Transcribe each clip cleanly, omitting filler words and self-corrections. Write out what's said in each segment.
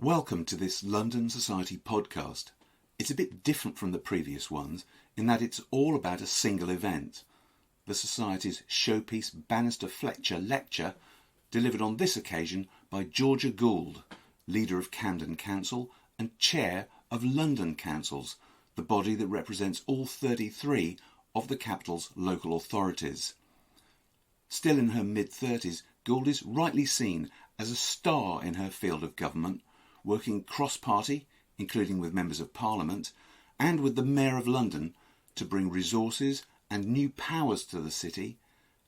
Welcome to this London Society podcast. It's a bit different from the previous ones in that it's all about a single event. The Society's showpiece Banister Fletcher lecture, delivered on this occasion by Cllr Gould, leader of Camden Council and chair of London Councils, the body that represents all 33 of the capital's local authorities. Still in her mid-30s, Gould is rightly seen as a star in her field of government, working cross-party, including with members of Parliament, and with the Mayor of London to bring resources and new powers to the city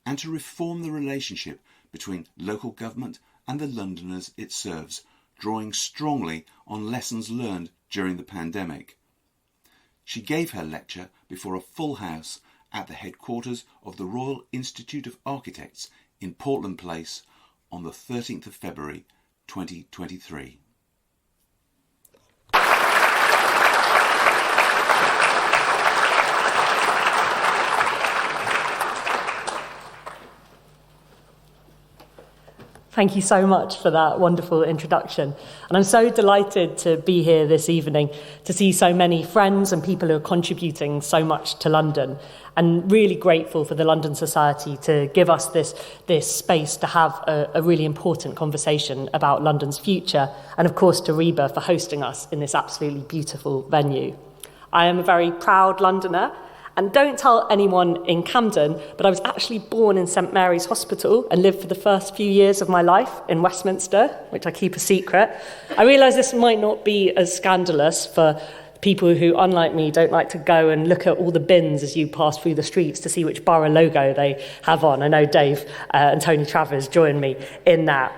and to reform the relationship between local government and the Londoners it serves, drawing strongly on lessons learned during the pandemic. She gave her lecture before a full house at the headquarters of the Royal Institute of Architects in Portland Place on the 13th of February 2023. Thank you so much for that wonderful introduction. And I'm so delighted to be here this evening to see so many friends and people who are contributing so much to London, and really grateful for the London Society to give us this space to have a really important conversation about London's future, and of course to RIBA for hosting us in this absolutely beautiful venue. I am a very proud Londoner. And don't tell anyone in Camden, but I was actually born in St Mary's Hospital and lived for the first few years of my life in Westminster, which I keep a secret. I realise this might not be as scandalous for people who, unlike me, don't like to go and look at all the bins as you pass through the streets to see which borough logo they have on. I know Dave and Tony Travers joined me in that.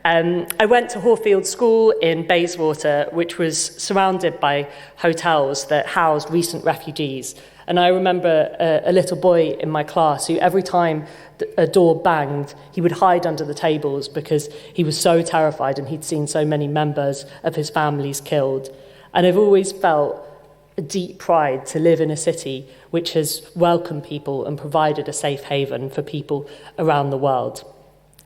I went to Horfield School in Bayswater, which was surrounded by hotels that housed recent refugees. And I remember a little boy in my class who every time a door banged, he would hide under the tables because he was so terrified and he'd seen so many members of his families killed. And I've always felt a deep pride to live in a city which has welcomed people and provided a safe haven for people around the world.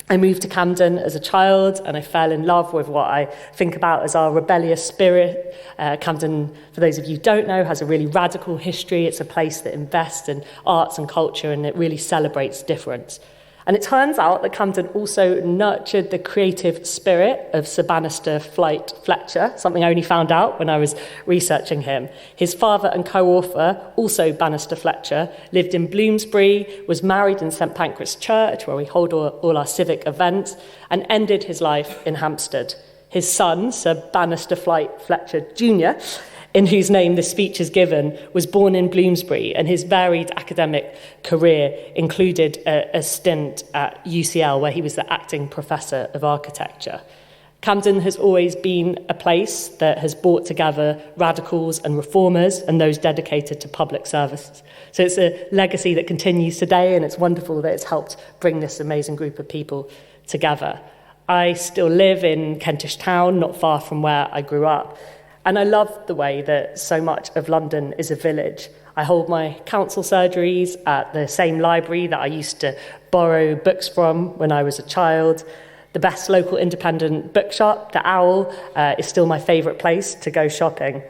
I moved to Camden as a child and I fell in love with what I think about as our rebellious spirit. Camden, for those of you who don't know, has a really radical history. It's a place that invests in arts and culture and it really celebrates difference. And it turns out that Camden also nurtured the creative spirit of Sir Banister Fletcher, something I only found out when I was researching him. His father and co-author, also Banister Fletcher, lived in Bloomsbury, was married in St Pancras Church, where we hold all our civic events, and ended his life in Hampstead. His son, Sir Banister Fletcher Jr., in whose name this speech is given, was born in Bloomsbury, and his varied academic career included a stint at UCL, where he was the acting professor of architecture. Camden has always been a place that has brought together radicals and reformers and those dedicated to public services. So it's a legacy that continues today, and it's wonderful that it's helped bring this amazing group of people together. I still live in Kentish Town, not far from where I grew up. And I love the way that so much of London is a village. I hold my council surgeries at the same library that I used to borrow books from when I was a child. The best local independent bookshop, the Owl, is still my favourite place to go shopping.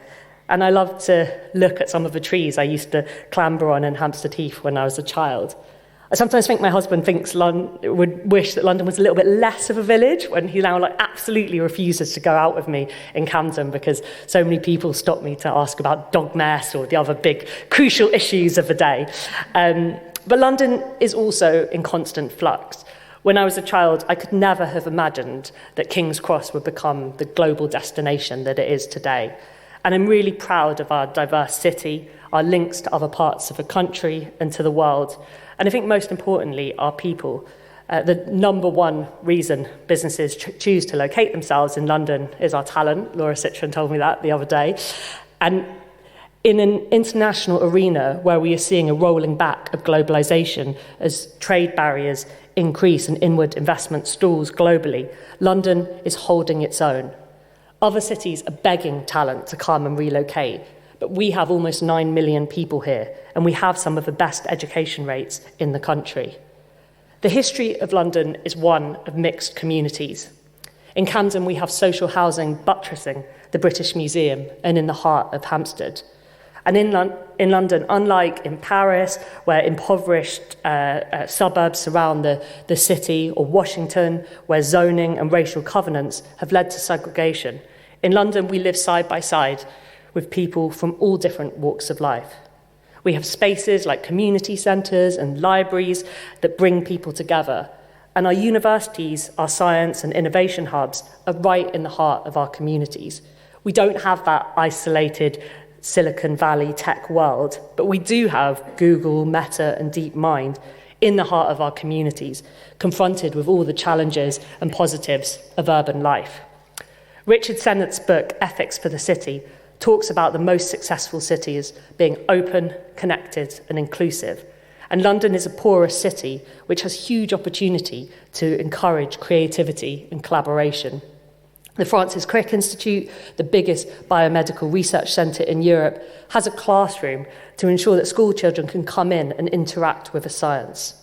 And I love to look at some of the trees I used to clamber on in Hampstead Heath when I was a child. I sometimes think my husband would wish that London was a little bit less of a village when he now absolutely refuses to go out with me in Camden because so many people stop me to ask about dog mess or the other big crucial issues of the day. But London is also in constant flux. When I was a child, I could never have imagined that King's Cross would become the global destination that it is today. And I'm really proud of our diverse city, our links to other parts of the country and to the world. And I think most importantly, our people. The number one reason businesses choose to locate themselves in London is our talent. Laura Citron told me that the other day. And in an international arena where we are seeing a rolling back of globalisation as trade barriers increase and inward investment stalls globally, London is holding its own. Other cities are begging talent to come and relocate, but we have almost 9 million people here, and we have some of the best education rates in the country. The history of London is one of mixed communities. In Camden, we have social housing buttressing the British Museum and in the heart of Hampstead. And in London, unlike in Paris, where impoverished suburbs surround the city, or Washington, where zoning and racial covenants have led to segregation, in London we live side by side with people from all different walks of life. We have spaces like community centres and libraries that bring people together. And our universities, our science and innovation hubs are right in the heart of our communities. We don't have that isolated Silicon Valley tech world, but we do have Google, Meta and DeepMind in the heart of our communities, confronted with all the challenges and positives of urban life. Richard Sennett's book, Ethics for the City, talks about the most successful cities being open, connected and inclusive. And London is a porous city which has huge opportunity to encourage creativity and collaboration. The Francis Crick Institute, the biggest biomedical research centre in Europe, has a classroom to ensure that school children can come in and interact with the science.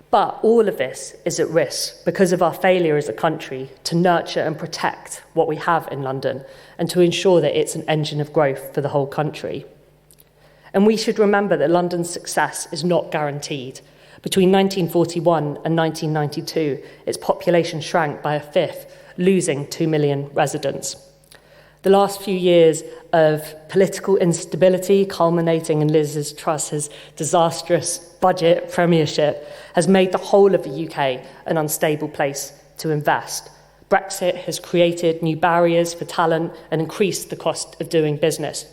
But all of this is at risk because of our failure as a country to nurture and protect what we have in London and to ensure that it's an engine of growth for the whole country. And we should remember that London's success is not guaranteed. Between 1941 and 1992, its population shrank by a fifth, losing 2 million residents. The last few years of political instability, culminating in Liz Truss's disastrous budget premiership, has made the whole of the UK an unstable place to invest. Brexit has created new barriers for talent and increased the cost of doing business.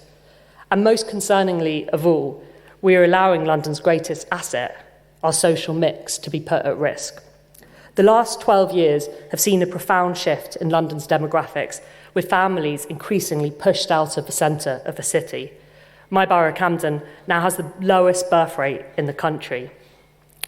And most concerningly of all, we are allowing London's greatest asset, our social mix, to be put at risk. The last 12 years have seen a profound shift in London's demographics, with families increasingly pushed out of the centre of the city. My borough, Camden, now has the lowest birth rate in the country.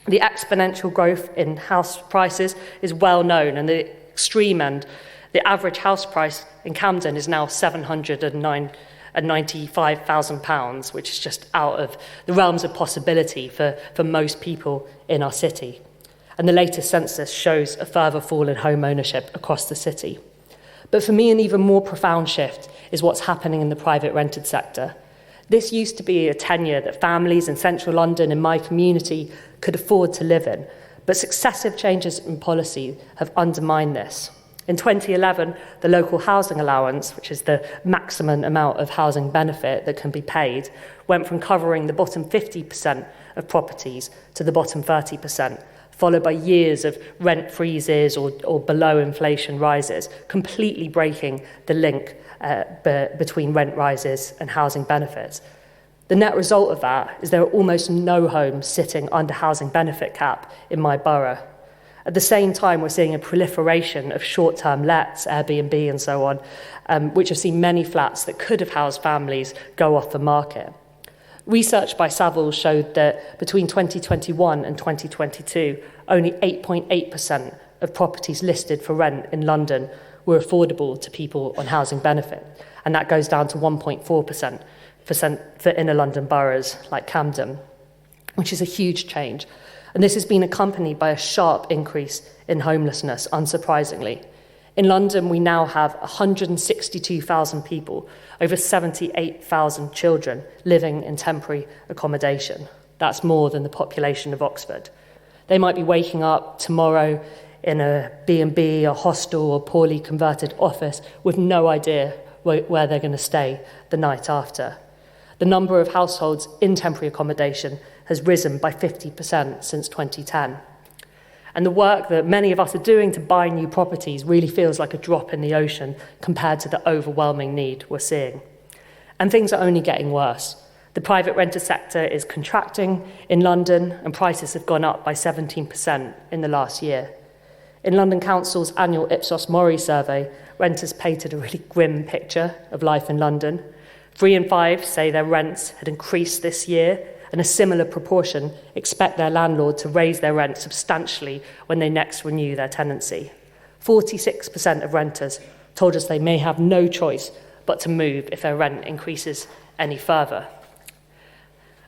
The exponential growth in house prices is well known, and the extreme end, the average house price in Camden is now £795,000, which is just out of the realms of possibility for most people in our city. And the latest census shows a further fall in home ownership across the city. But for me, an even more profound shift is what's happening in the private rented sector. This used to be a tenure that families in central London, in my community, could afford to live in, but successive changes in policy have undermined this. In 2011, the local housing allowance, which is the maximum amount of housing benefit that can be paid, went from covering the bottom 50% of properties to the bottom 30%, followed by years of rent freezes or below inflation rises, completely breaking the link between rent rises and housing benefits. The net result of that is there are almost no homes sitting under housing benefit cap in my borough. At the same time, we're seeing a proliferation of short-term lets, Airbnb and so on, which have seen many flats that could have housed families go off the market. Research by Savills showed that between 2021 and 2022, only 8.8% of properties listed for rent in London were affordable to people on housing benefit, and that goes down to 1.4% for inner London boroughs like Camden, which is a huge change. And this has been accompanied by a sharp increase in homelessness, unsurprisingly. In London, we now have 162,000 people, over 78,000 children living in temporary accommodation. That's more than the population of Oxford. They might be waking up tomorrow in a B&B, a hostel or poorly converted office with no idea where they're going to stay the night after. The number of households in temporary accommodation has risen by 50% since 2010. And the work that many of us are doing to buy new properties really feels like a drop in the ocean compared to the overwhelming need we're seeing. And things are only getting worse. The private renter sector is contracting in London, and prices have gone up by 17% in the last year. In London Council's annual Ipsos Mori survey, renters painted a really grim picture of life in London. 3 in 5 say their rents had increased this year, and a similar proportion expect their landlord to raise their rent substantially when they next renew their tenancy. 46% of renters told us they may have no choice but to move if their rent increases any further.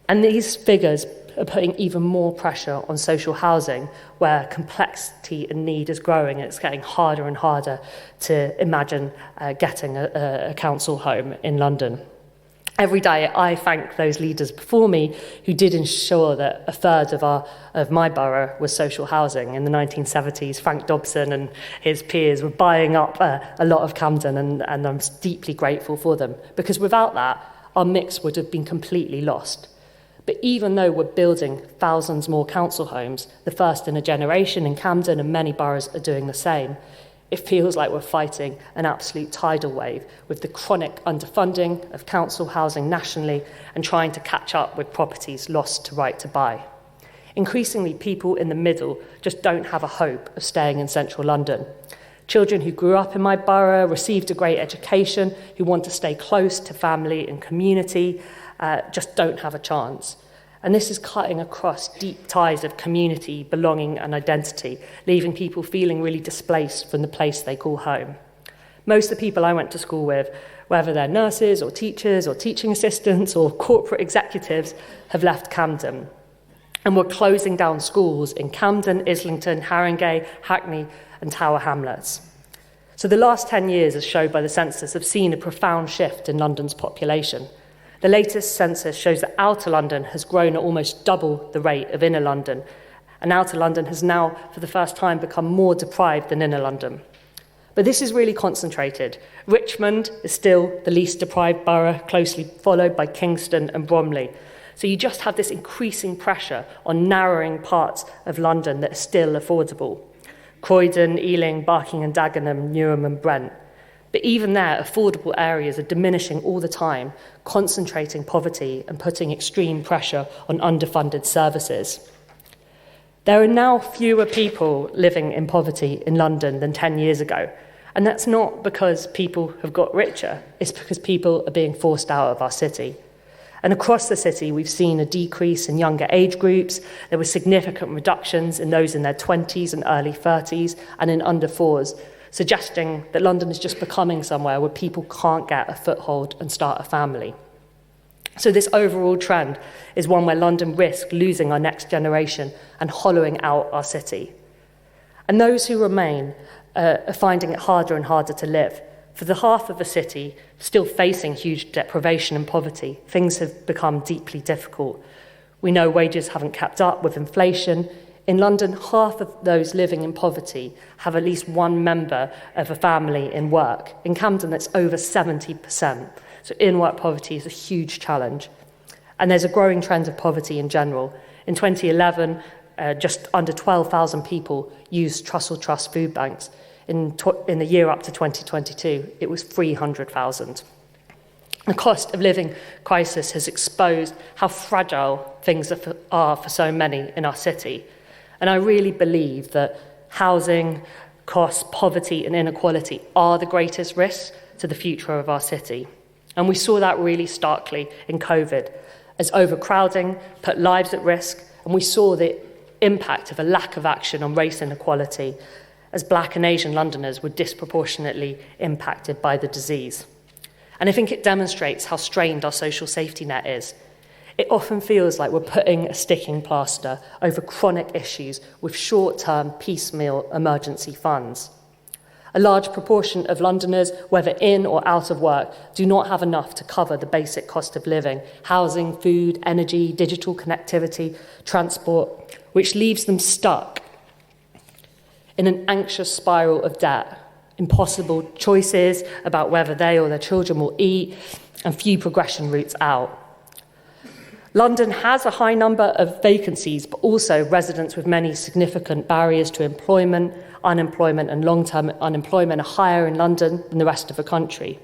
And these figures are putting even more pressure on social housing, where complexity and need is growing, and it's getting harder and harder to imagine getting a council home in London. Every day I thank those leaders before me who did ensure that a third of my borough was social housing. In the 1970s, Frank Dobson and his peers were buying up a lot of Camden, and I'm deeply grateful for them, because without that, our mix would have been completely lost. But even though we're building thousands more council homes, the first in a generation in Camden, and many boroughs are doing the same, it feels like we're fighting an absolute tidal wave with the chronic underfunding of council housing nationally and trying to catch up with properties lost to right to buy. Increasingly, people in the middle just don't have a hope of staying in central London. Children who grew up in my borough, received a great education, who want to stay close to family and community, just don't have a chance. And this is cutting across deep ties of community, belonging and identity, leaving people feeling really displaced from the place they call home. Most of the people I went to school with, whether they're nurses or teachers or teaching assistants or corporate executives, have left Camden. And we're closing down schools in Camden, Islington, Haringey, Hackney and Tower Hamlets. So the last 10 years, as shown by the census, have seen a profound shift in London's population. The latest census shows that outer London has grown at almost double the rate of inner London, and outer London has now, for the first time, become more deprived than inner London. But this is really concentrated. Richmond is still the least deprived borough, closely followed by Kingston and Bromley. So you just have this increasing pressure on narrowing parts of London that are still affordable. Croydon, Ealing, Barking and Dagenham, Newham and Brent. But even there, affordable areas are diminishing all the time, concentrating poverty and putting extreme pressure on underfunded services. There are now fewer people living in poverty in London than 10 years ago. And that's not because people have got richer, it's because people are being forced out of our city. And across the city, we've seen a decrease in younger age groups. There were significant reductions in those in their 20s and early 30s and in under 4s, suggesting that London is just becoming somewhere where people can't get a foothold and start a family. So this overall trend is one where London risks losing our next generation and hollowing out our city. And those who remain are finding it harder and harder to live. For the half of the city still facing huge deprivation and poverty, things have become deeply difficult. We know wages haven't kept up with inflation. In London, half of those living in poverty have at least one member of a family in work. In Camden, that's over 70%. So in-work poverty is a huge challenge. And there's a growing trend of poverty in general. In 2011, just under 12,000 people used Trussell Trust food banks. In the year up to 2022, it was 300,000. The cost of living crisis has exposed how fragile things are for so many in our city. And I really believe that housing, costs, poverty and inequality are the greatest risks to the future of our city. And we saw that really starkly in COVID, as overcrowding put lives at risk, and we saw the impact of a lack of action on race inequality, as Black and Asian Londoners were disproportionately impacted by the disease. And I think it demonstrates how strained our social safety net is. It often feels like we're putting a sticking plaster over chronic issues with short-term piecemeal emergency funds. A large proportion of Londoners, whether in or out of work, do not have enough to cover the basic cost of living, housing, food, energy, digital connectivity, transport, which leaves them stuck in an anxious spiral of debt, impossible choices about whether they or their children will eat, and few progression routes out. London has a high number of vacancies, but also residents with many significant barriers to employment, unemployment and long-term unemployment are higher in London than the rest of the country.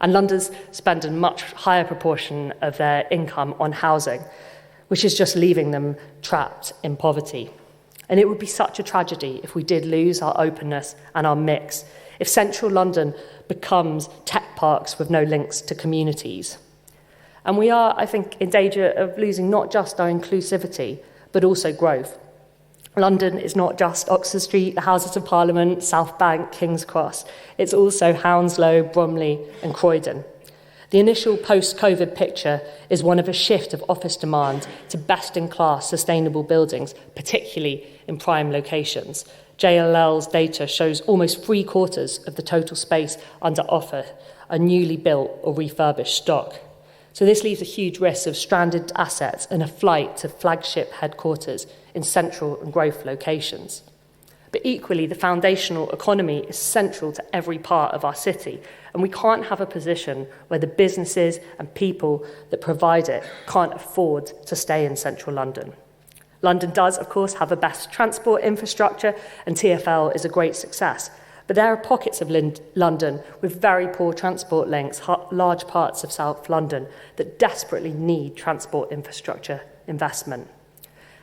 And Londoners spend a much higher proportion of their income on housing, which is just leaving them trapped in poverty. And it would be such a tragedy if we did lose our openness and our mix, if central London becomes tech parks with no links to communities. And we are, I think, in danger of losing not just our inclusivity, but also growth. London is not just Oxford Street, the Houses of Parliament, South Bank, King's Cross. It's also Hounslow, Bromley and Croydon. The initial post-COVID picture is one of a shift of office demand to best-in-class sustainable buildings, particularly in prime locations. JLL's data shows almost 3/4 of the total space under offer are newly built or refurbished stock. So this leaves a huge risk of stranded assets and a flight to flagship headquarters in central and growth locations. But equally, the foundational economy is central to every part of our city, and we can't have a position where the businesses and people that provide it can't afford to stay in central London. London does, of course, have the best transport infrastructure, and TfL is a great success. But there are pockets of London with very poor transport links, large parts of South London, that desperately need transport infrastructure investment.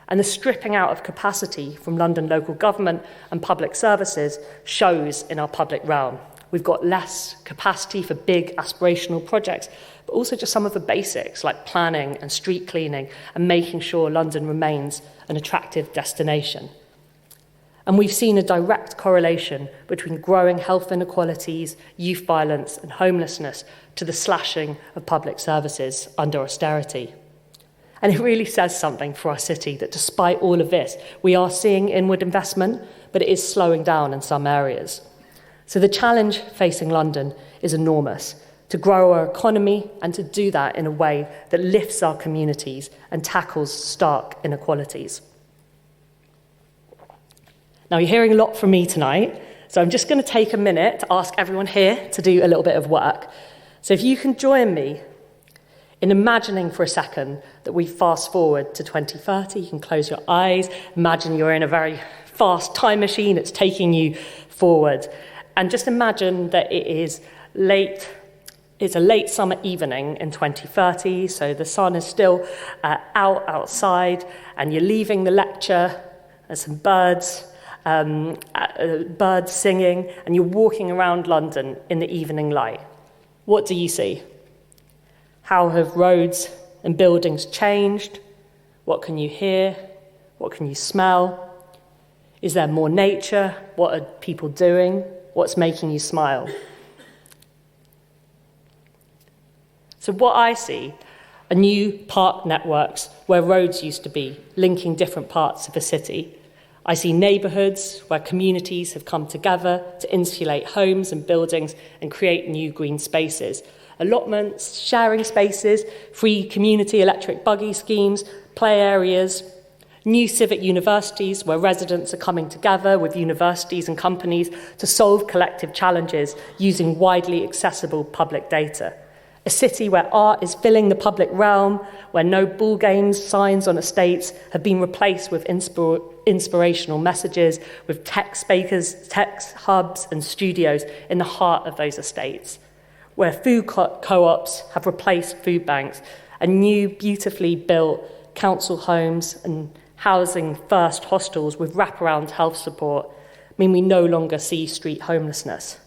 And the stripping out of capacity from London local government and public services shows in our public realm. We've got less capacity for big aspirational projects, but also just some of the basics like planning and street cleaning and making sure London remains an attractive destination. And we've seen a direct correlation between growing health inequalities, youth violence and homelessness to the slashing of public services under austerity. And it really says something for our city that despite all of this, we are seeing inward investment, but it is slowing down in some areas. So the challenge facing London is enormous, to grow our economy and to do that in a way that lifts our communities and tackles stark inequalities. Now, you're hearing a lot from me tonight, so I'm just going to take a minute to ask everyone here to do a little bit of work. So if you can join me in imagining for a second that we fast forward to 2030, you can close your eyes, imagine you're in a very fast time machine, it's taking you forward, and just imagine that it's a late summer evening in 2030, so the sun is still outside, and you're leaving the lecture, there's some birds singing, and you're walking around London in the evening light. What do you see? How have roads and buildings changed? What can you hear? What can you smell? Is there more nature? What are people doing? What's making you smile? So what I see are new park networks where roads used to be, linking different parts of a city. I see neighbourhoods where communities have come together to insulate homes and buildings and create new green spaces. Allotments, sharing spaces, free community electric buggy schemes, play areas, new civic universities where residents are coming together with universities and companies to solve collective challenges using widely accessible public data. A city where art is filling the public realm, where no ball games, signs on estates have been replaced with inspirational messages, with tech speakers, tech hubs and studios in the heart of those estates, where food co-ops have replaced food banks, and new beautifully built council homes and housing first hostels with wraparound health support mean we no longer see street homelessness,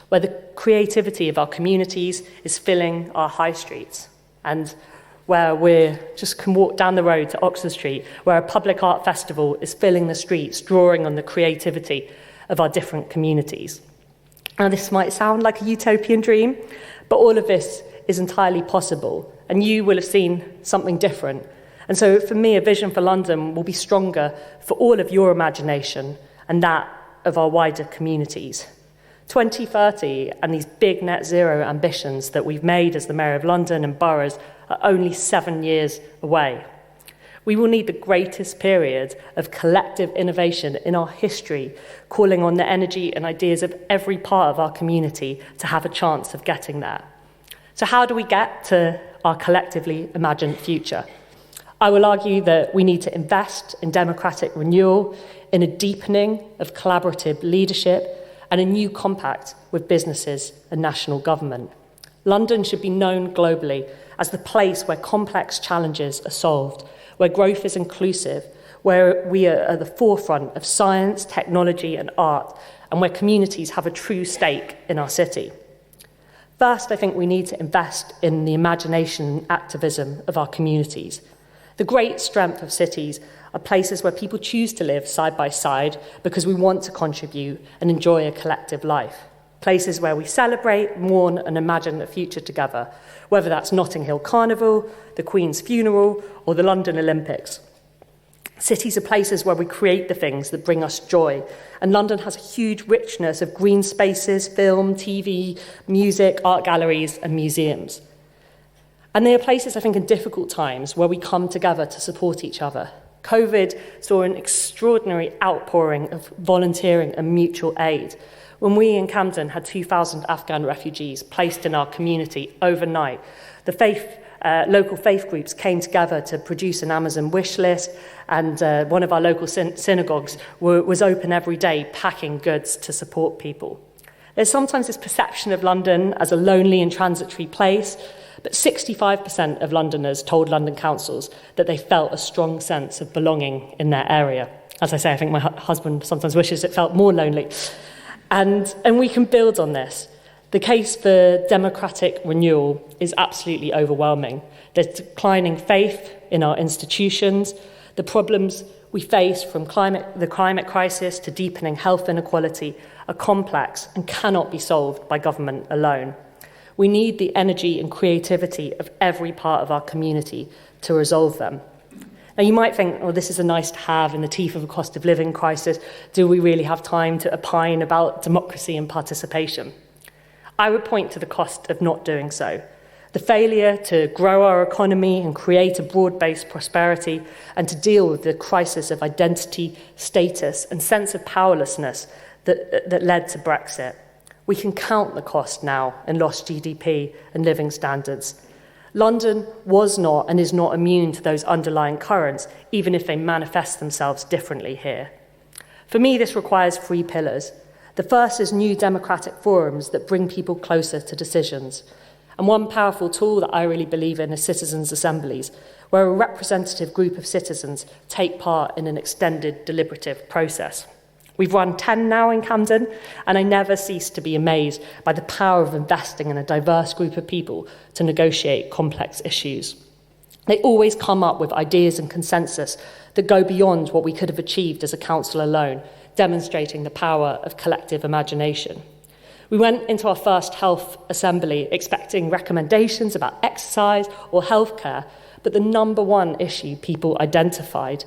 where the creativity of our communities is filling our high streets, and where we just can walk down the road to Oxford Street, where a public art festival is filling the streets, drawing on the creativity of our different communities. Now, this might sound like a utopian dream, but all of this is entirely possible, and you will have seen something different. And so for me, a vision for London will be stronger for all of your imagination and that of our wider communities. 2030 and these big net zero ambitions that we've made as the Mayor of London and boroughs are only 7 years away. We will need the greatest period of collective innovation in our history, calling on the energy and ideas of every part of our community to have a chance of getting there. So how do we get to our collectively imagined future? I will argue that we need to invest in democratic renewal, in a deepening of collaborative leadership, and a new compact with businesses and national government. London should be known globally as the place where complex challenges are solved, where growth is inclusive, where we are at the forefront of science, technology and art, and where communities have a true stake in our city. First, I think we need to invest in the imagination and activism of our communities. The great strength of cities are places where people choose to live side by side because we want to contribute and enjoy a collective life. places where we celebrate, mourn and imagine a future together, whether that's Notting Hill Carnival, the Queen's funeral or the London Olympics. Cities are places where we create the things that bring us joy, and London has a huge richness of green spaces, film, TV, music, art galleries and museums. And they are places, I think, in difficult times where we come together to support each other. COVID saw an extraordinary outpouring of volunteering and mutual aid. When we in Camden had 2,000 Afghan refugees placed in our community overnight, the local faith groups came together to produce an Amazon wish list, and one of our local synagogues was open every day packing goods to support people. There's sometimes this perception of London as a lonely and transitory place, but 65% of Londoners told London councils that they felt a strong sense of belonging in their area. As I say, I think my husband sometimes wishes it felt more lonely. And we can build on this. The case for democratic renewal is absolutely overwhelming. There's declining faith in our institutions. The problems we face from the climate crisis to deepening health inequality are complex and cannot be solved by government alone. We need the energy and creativity of every part of our community to resolve them. Now, you might think, this is a nice to have in the teeth of a cost of living crisis. Do we really have time to opine about democracy and participation? I would point to the cost of not doing so. The failure to grow our economy and create a broad-based prosperity, and to deal with the crisis of identity, status, and sense of powerlessness that led to Brexit. We can count the cost now in lost GDP and living standards. London was not and is not immune to those underlying currents, even if they manifest themselves differently here. For me, this requires 3 pillars. The first is new democratic forums that bring people closer to decisions. And one powerful tool that I really believe in is citizens' assemblies, where a representative group of citizens take part in an extended deliberative process. We've run 10 now in Camden, and I never cease to be amazed by the power of investing in a diverse group of people to negotiate complex issues. They always come up with ideas and consensus that go beyond what we could have achieved as a council alone, demonstrating the power of collective imagination. We went into our first health assembly expecting recommendations about exercise or healthcare, but the number one issue people identified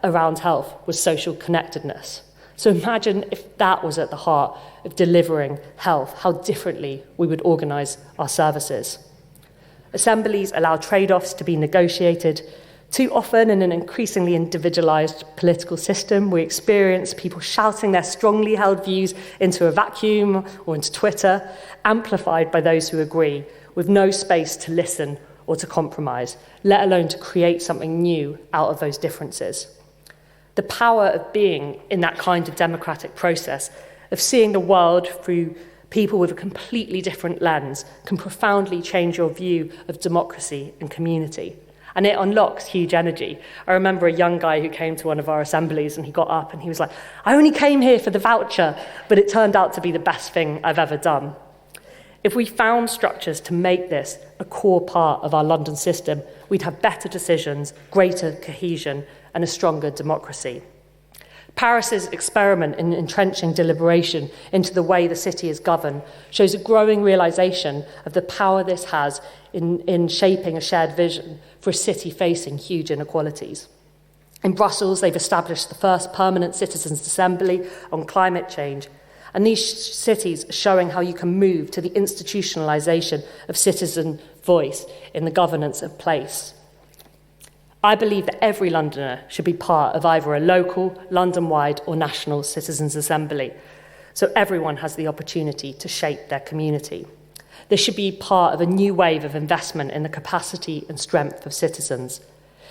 around health was social connectedness. So imagine if that was at the heart of delivering health, how differently we would organise our services. Assemblies allow trade-offs to be negotiated. Too often, in an increasingly individualised political system, we experience people shouting their strongly held views into a vacuum or into Twitter, amplified by those who agree, with no space to listen or to compromise, let alone to create something new out of those differences. The power of being in that kind of democratic process, of seeing the world through people with a completely different lens, can profoundly change your view of democracy and community. And it unlocks huge energy. I remember a young guy who came to one of our assemblies and he got up and he was like, I only came here for the voucher, but it turned out to be the best thing I've ever done. If we found structures to make this a core part of our London system, we'd have better decisions, greater cohesion, and a stronger democracy. Paris's experiment in entrenching deliberation into the way the city is governed shows a growing realisation of the power this has in shaping a shared vision for a city facing huge inequalities. In Brussels, they've established the first permanent citizens' assembly on climate change, and these cities are showing how you can move to the institutionalisation of citizen voice in the governance of place. I believe that every Londoner should be part of either a local, London-wide or national citizens' assembly, so everyone has the opportunity to shape their community. This should be part of a new wave of investment in the capacity and strength of citizens.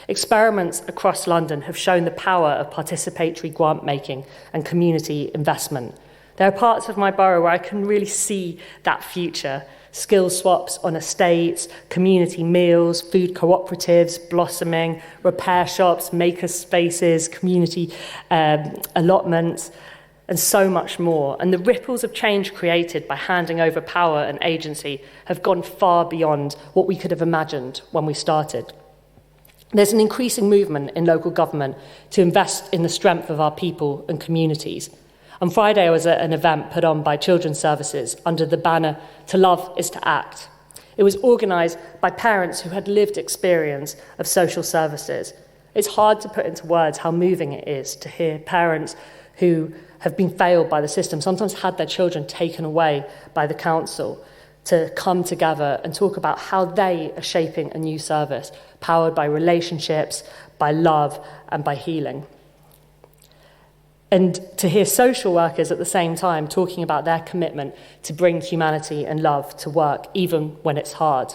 Experiments across London have shown the power of participatory grant-making and community investment. There are parts of my borough where I can really see that future. Skill swaps on estates, community meals, food cooperatives blossoming, repair shops, maker spaces, community allotments, and so much more. And the ripples of change created by handing over power and agency have gone far beyond what we could have imagined when we started. There's an increasing movement in local government to invest in the strength of our people and communities. On Friday, I was at an event put on by Children's Services under the banner "To Love is to Act." It was organised by parents who had lived experience of social services. It's hard to put into words how moving it is to hear parents who have been failed by the system, sometimes had their children taken away by the council, to come together and talk about how they are shaping a new service, powered by relationships, by love, and by healing. And to hear social workers at the same time talking about their commitment to bring humanity and love to work, even when it's hard.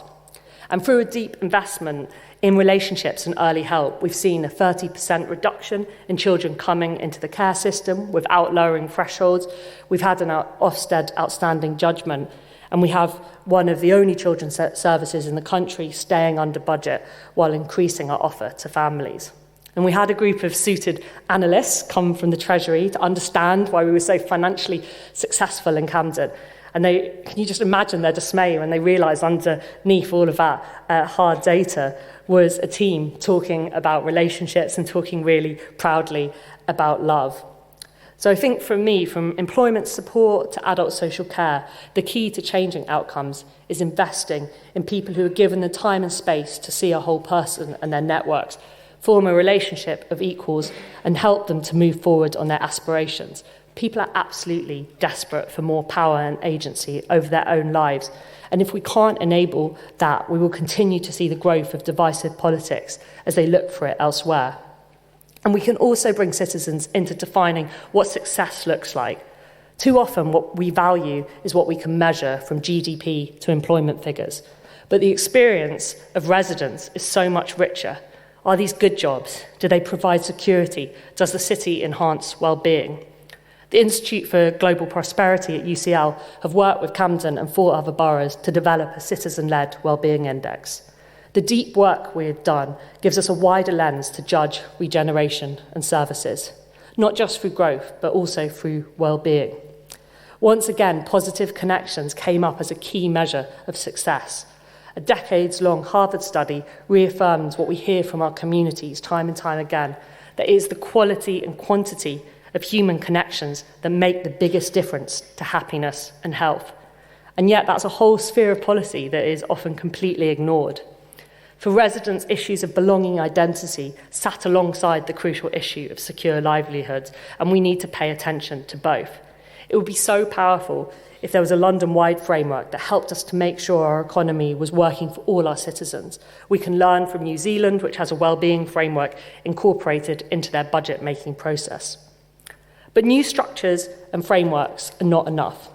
And through a deep investment in relationships and early help, we've seen a 30% reduction in children coming into the care system without lowering thresholds. We've had an Ofsted outstanding judgment, and we have one of the only children's services in the country staying under budget while increasing our offer to families. And we had a group of suited analysts come from the Treasury to understand why we were so financially successful in Camden. And can you just imagine their dismay when they realised underneath all of that hard data was a team talking about relationships and talking really proudly about love. So I think for me, from employment support to adult social care, the key to changing outcomes is investing in people who are given the time and space to see a whole person and their networks, form a relationship of equals, and help them to move forward on their aspirations. People are absolutely desperate for more power and agency over their own lives. And if we can't enable that, we will continue to see the growth of divisive politics as they look for it elsewhere. And we can also bring citizens into defining what success looks like. Too often, what we value is what we can measure, from GDP to employment figures. But the experience of residents is so much richer. Are these good jobs? Do they provide security? Does the city enhance well-being? The Institute for Global Prosperity at UCL have worked with Camden and 4 other boroughs to develop a citizen-led wellbeing index. The deep work we have done gives us a wider lens to judge regeneration and services, not just through growth, but also through well-being. Once again, positive connections came up as a key measure of success. A decades-long Harvard study reaffirms what we hear from our communities time and time again, that it is the quality and quantity of human connections that make the biggest difference to happiness and health. And yet that's a whole sphere of policy that is often completely ignored. For residents, issues of belonging identity sat alongside the crucial issue of secure livelihoods, and we need to pay attention to both. It would be so powerful if there was a London-wide framework that helped us to make sure our economy was working for all our citizens. We can learn from New Zealand, which has a wellbeing framework incorporated into their budget-making process. But new structures and frameworks are not enough.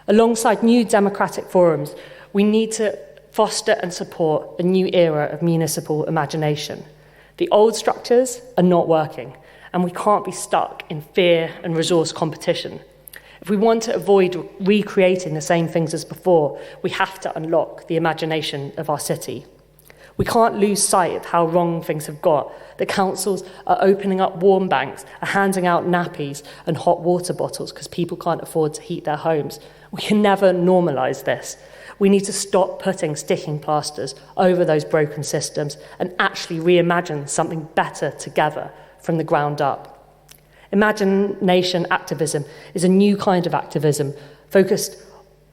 Alongside new democratic forums, we need to foster and support a new era of municipal imagination. The old structures are not working, and we can't be stuck in fear and resource competition. If we want to avoid recreating the same things as before, we have to unlock the imagination of our city. We can't lose sight of how wrong things have got. The councils are opening up warm banks, are handing out nappies and hot water bottles because people can't afford to heat their homes. We can never normalise this. We need to stop putting sticking plasters over those broken systems and actually reimagine something better together from the ground up. Imagination activism is a new kind of activism focused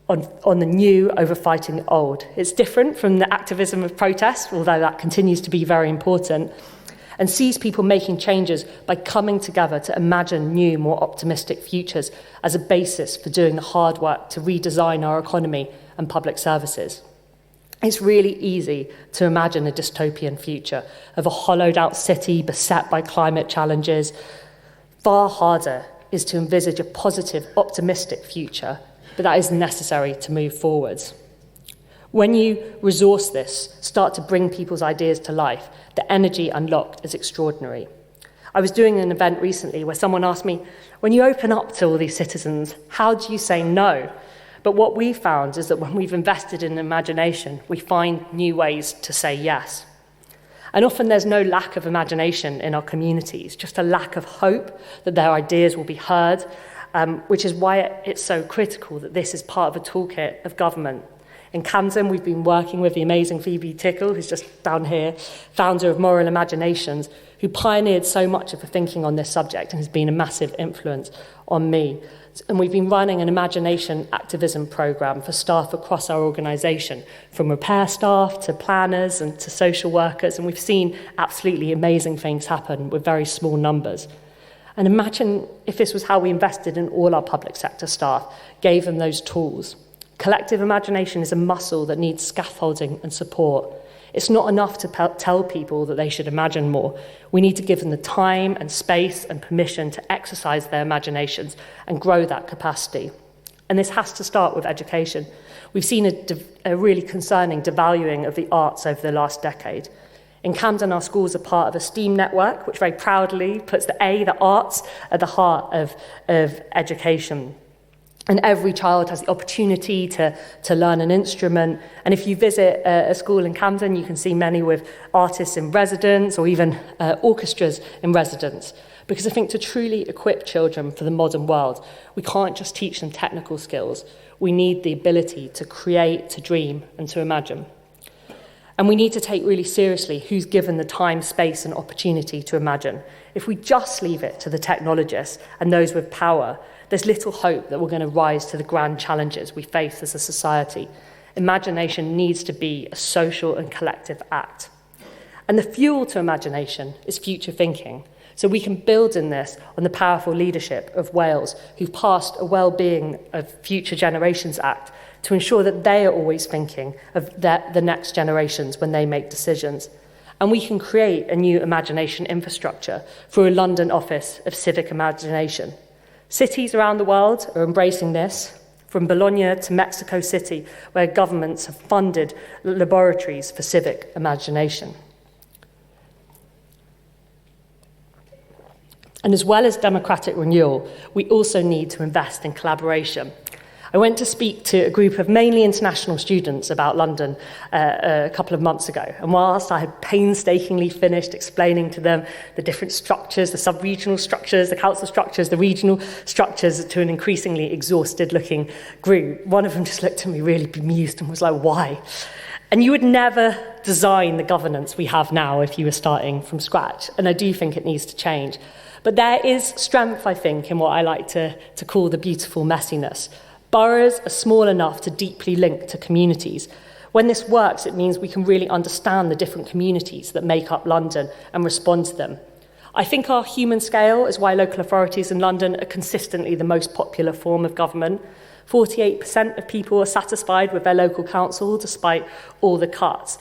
on the new over fighting the old. It's different from the activism of protest, although that continues to be very important, and sees people making changes by coming together to imagine new, more optimistic futures as a basis for doing the hard work to redesign our economy and public services. It's really easy to imagine a dystopian future of a hollowed-out city beset by climate challenges. Far harder is to envisage a positive, optimistic future, but that is necessary to move forwards. When you resource this, start to bring people's ideas to life, the energy unlocked is extraordinary. I was doing an event recently where someone asked me, when you open up to all these citizens, how do you say no? But what we found is that when we've invested in imagination, we find new ways to say yes. And often there's no lack of imagination in our communities, just a lack of hope that their ideas will be heard, which is why it's so critical that this is part of a toolkit of government. In Camden, we've been working with the amazing Phoebe Tickle, who's just down here, founder of Moral Imaginations, who pioneered so much of the thinking on this subject and has been a massive influence on me. And we've been running an imagination activism programme for staff across our organisation, from repair staff to planners and to social workers, and we've seen absolutely amazing things happen with very small numbers. And imagine if this was how we invested in all our public sector staff, gave them those tools. Collective imagination is a muscle that needs scaffolding and support. It's not enough to tell people that they should imagine more. We need to give them the time and space and permission to exercise their imaginations and grow that capacity. And this has to start with education. We've seen a really concerning devaluing of the arts over the last decade. In Camden, our schools are part of a STEAM network, which very proudly puts the arts, at the heart of education. And every child has the opportunity to learn an instrument. And if you visit a school in Camden, you can see many with artists in residence or even orchestras in residence. Because I think to truly equip children for the modern world, we can't just teach them technical skills. We need the ability to create, to dream, and to imagine. And we need to take really seriously who's given the time, space, and opportunity to imagine. If we just leave it to the technologists and those with power, there's little hope that we're going to rise to the grand challenges we face as a society. Imagination needs to be a social and collective act. And the fuel to imagination is future thinking. So we can build in this on the powerful leadership of Wales, who've passed a Wellbeing of Future Generations Act to ensure that they are always thinking of the next generations when they make decisions. And we can create a new imagination infrastructure through a London office of civic imagination. Cities around the world are embracing this, from Bologna to Mexico City, where governments have funded laboratories for civic imagination. And as well as democratic renewal, we also need to invest in collaboration. I went to speak to a group of mainly international students about London a couple of months ago. And whilst I had painstakingly finished explaining to them the different structures, the sub-regional structures, the council structures, the regional structures, to an increasingly exhausted-looking group, one of them just looked at me really bemused and was like, why? And you would never design the governance we have now if you were starting from scratch. And I do think it needs to change. But there is strength, I think, in what I like to call the beautiful messiness. Boroughs are small enough to deeply link to communities. When this works, it means we can really understand the different communities that make up London and respond to them. I think our human scale is why local authorities in London are consistently the most popular form of government. 48% of people are satisfied with their local council despite all the cuts.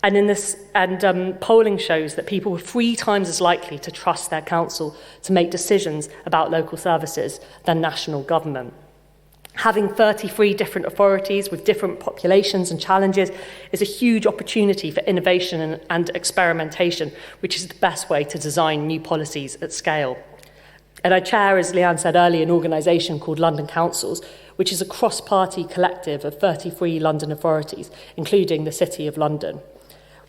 And polling shows that people were 3 times as likely to trust their council to make decisions about local services than national government. Having 33 different authorities with different populations and challenges is a huge opportunity for innovation and experimentation, which is the best way to design new policies at scale. And I chair, as Leanne said earlier, an organisation called London Councils, which is a cross-party collective of 33 London authorities, including the City of London.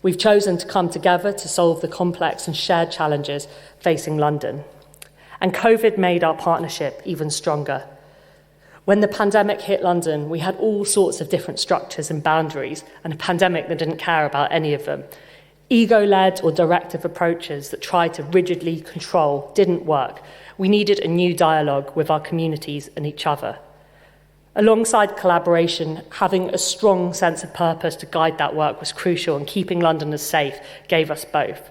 We've chosen to come together to solve the complex and shared challenges facing London. And COVID made our partnership even stronger. When the pandemic hit London, we had all sorts of different structures and boundaries, and a pandemic that didn't care about any of them. Ego-led or directive approaches that tried to rigidly control didn't work. We needed a new dialogue with our communities and each other. Alongside collaboration, having a strong sense of purpose to guide that work was crucial, and keeping Londoners safe gave us both.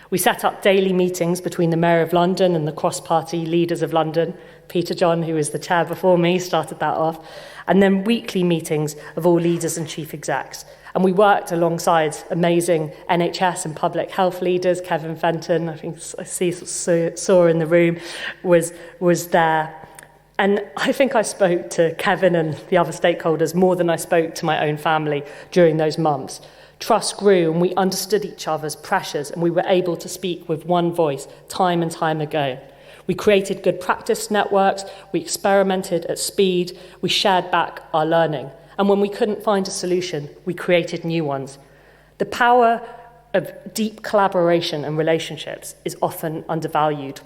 We set up daily meetings between the Mayor of London and the cross-party leaders of London. Peter John, who was the chair before me, started that off. And then weekly meetings of all leaders and chief execs. And we worked alongside amazing NHS and public health leaders. Kevin Fenton, I think I saw in the room, was there. And I think I spoke to Kevin and the other stakeholders more than I spoke to my own family during those months. Trust grew and we understood each other's pressures, and we were able to speak with one voice time and time again. We created good practice networks, we experimented at speed, we shared back our learning. And when we couldn't find a solution, we created new ones. The power of deep collaboration and relationships is often undervalued.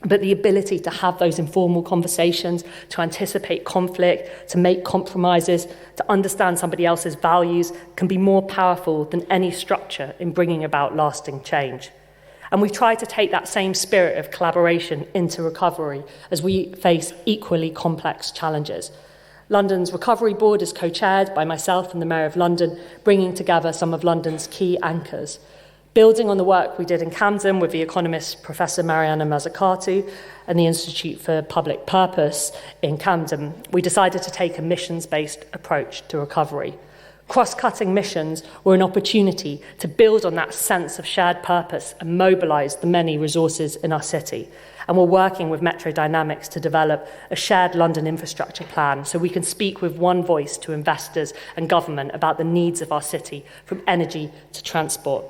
but the ability to have those informal conversations, to anticipate conflict, to make compromises, to understand somebody else's values can be more powerful than any structure in bringing about lasting change. And we try to take that same spirit of collaboration into recovery as we face equally complex challenges. London's Recovery Board is co-chaired by myself and the Mayor of London, bringing together some of London's key anchors. Building on the work we did in Camden with the economist Professor Mariana Mazzucato and the Institute for Public Purpose in Camden, we decided to take a missions-based approach to recovery. Cross-cutting missions were an opportunity to build on that sense of shared purpose and mobilise the many resources in our city. And we're working with Metro Dynamics to develop a shared London infrastructure plan so we can speak with one voice to investors and government about the needs of our city, from energy to transport.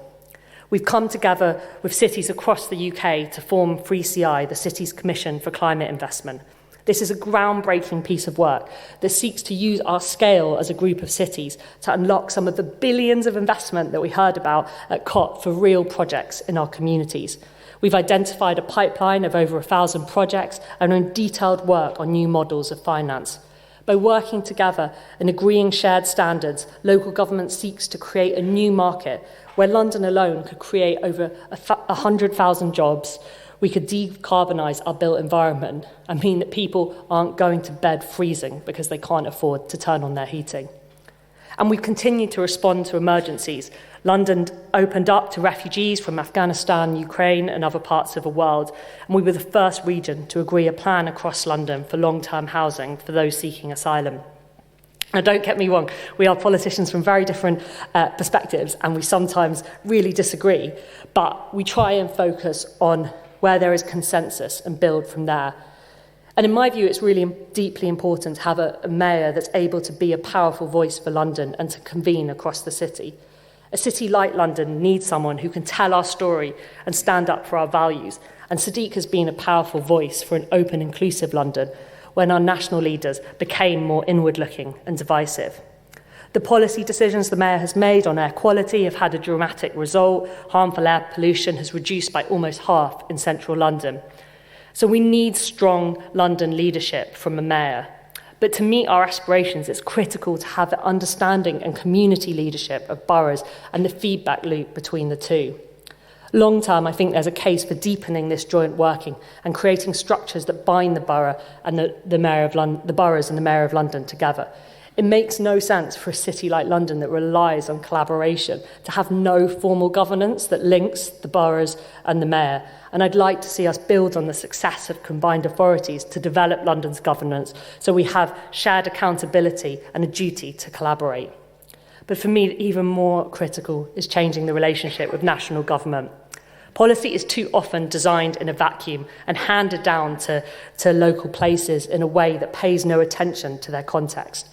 We've come together with cities across the UK to form 3CI, the City's Commission for Climate Investment. This is a groundbreaking piece of work that seeks to use our scale as a group of cities to unlock some of the billions of investment that we heard about at COP for real projects in our communities. We've identified a pipeline of over 1,000 projects and are in detailed work on new models of finance. By working together and agreeing shared standards, local government seeks to create a new market where London alone could create over 100,000 jobs. We could decarbonise our built environment and mean that people aren't going to bed freezing because they can't afford to turn on their heating. And we continue to respond to emergencies. London opened up to refugees from Afghanistan, Ukraine and other parts of the world, and we were the first region to agree a plan across London for long-term housing for those seeking asylum. Now, don't get me wrong, we are politicians from very different perspectives and we sometimes really disagree, but we try and focus on where there is consensus and build from there. And in my view, it's really deeply important to have a mayor that's able to be a powerful voice for London and to convene across the city. A city like London needs someone who can tell our story and stand up for our values. And Sadiq has been a powerful voice for an open, inclusive London when our national leaders became more inward-looking and divisive. The policy decisions the mayor has made on air quality have had a dramatic result. Harmful air pollution has reduced by almost half in central London. So we need strong London leadership from a mayor. But to meet our aspirations, it's critical to have the understanding and community leadership of boroughs and the feedback loop between the two. Long term, I think there's a case for deepening this joint working and creating structures that bind the borough and the Mayor of London, the boroughs and the Mayor of London together. It makes no sense for a city like London that relies on collaboration to have no formal governance that links the boroughs and the mayor. And I'd like to see us build on the success of combined authorities to develop London's governance so we have shared accountability and a duty to collaborate. But for me, even more critical is changing the relationship with national government. Policy is too often designed in a vacuum and handed down to local places in a way that pays no attention to their context.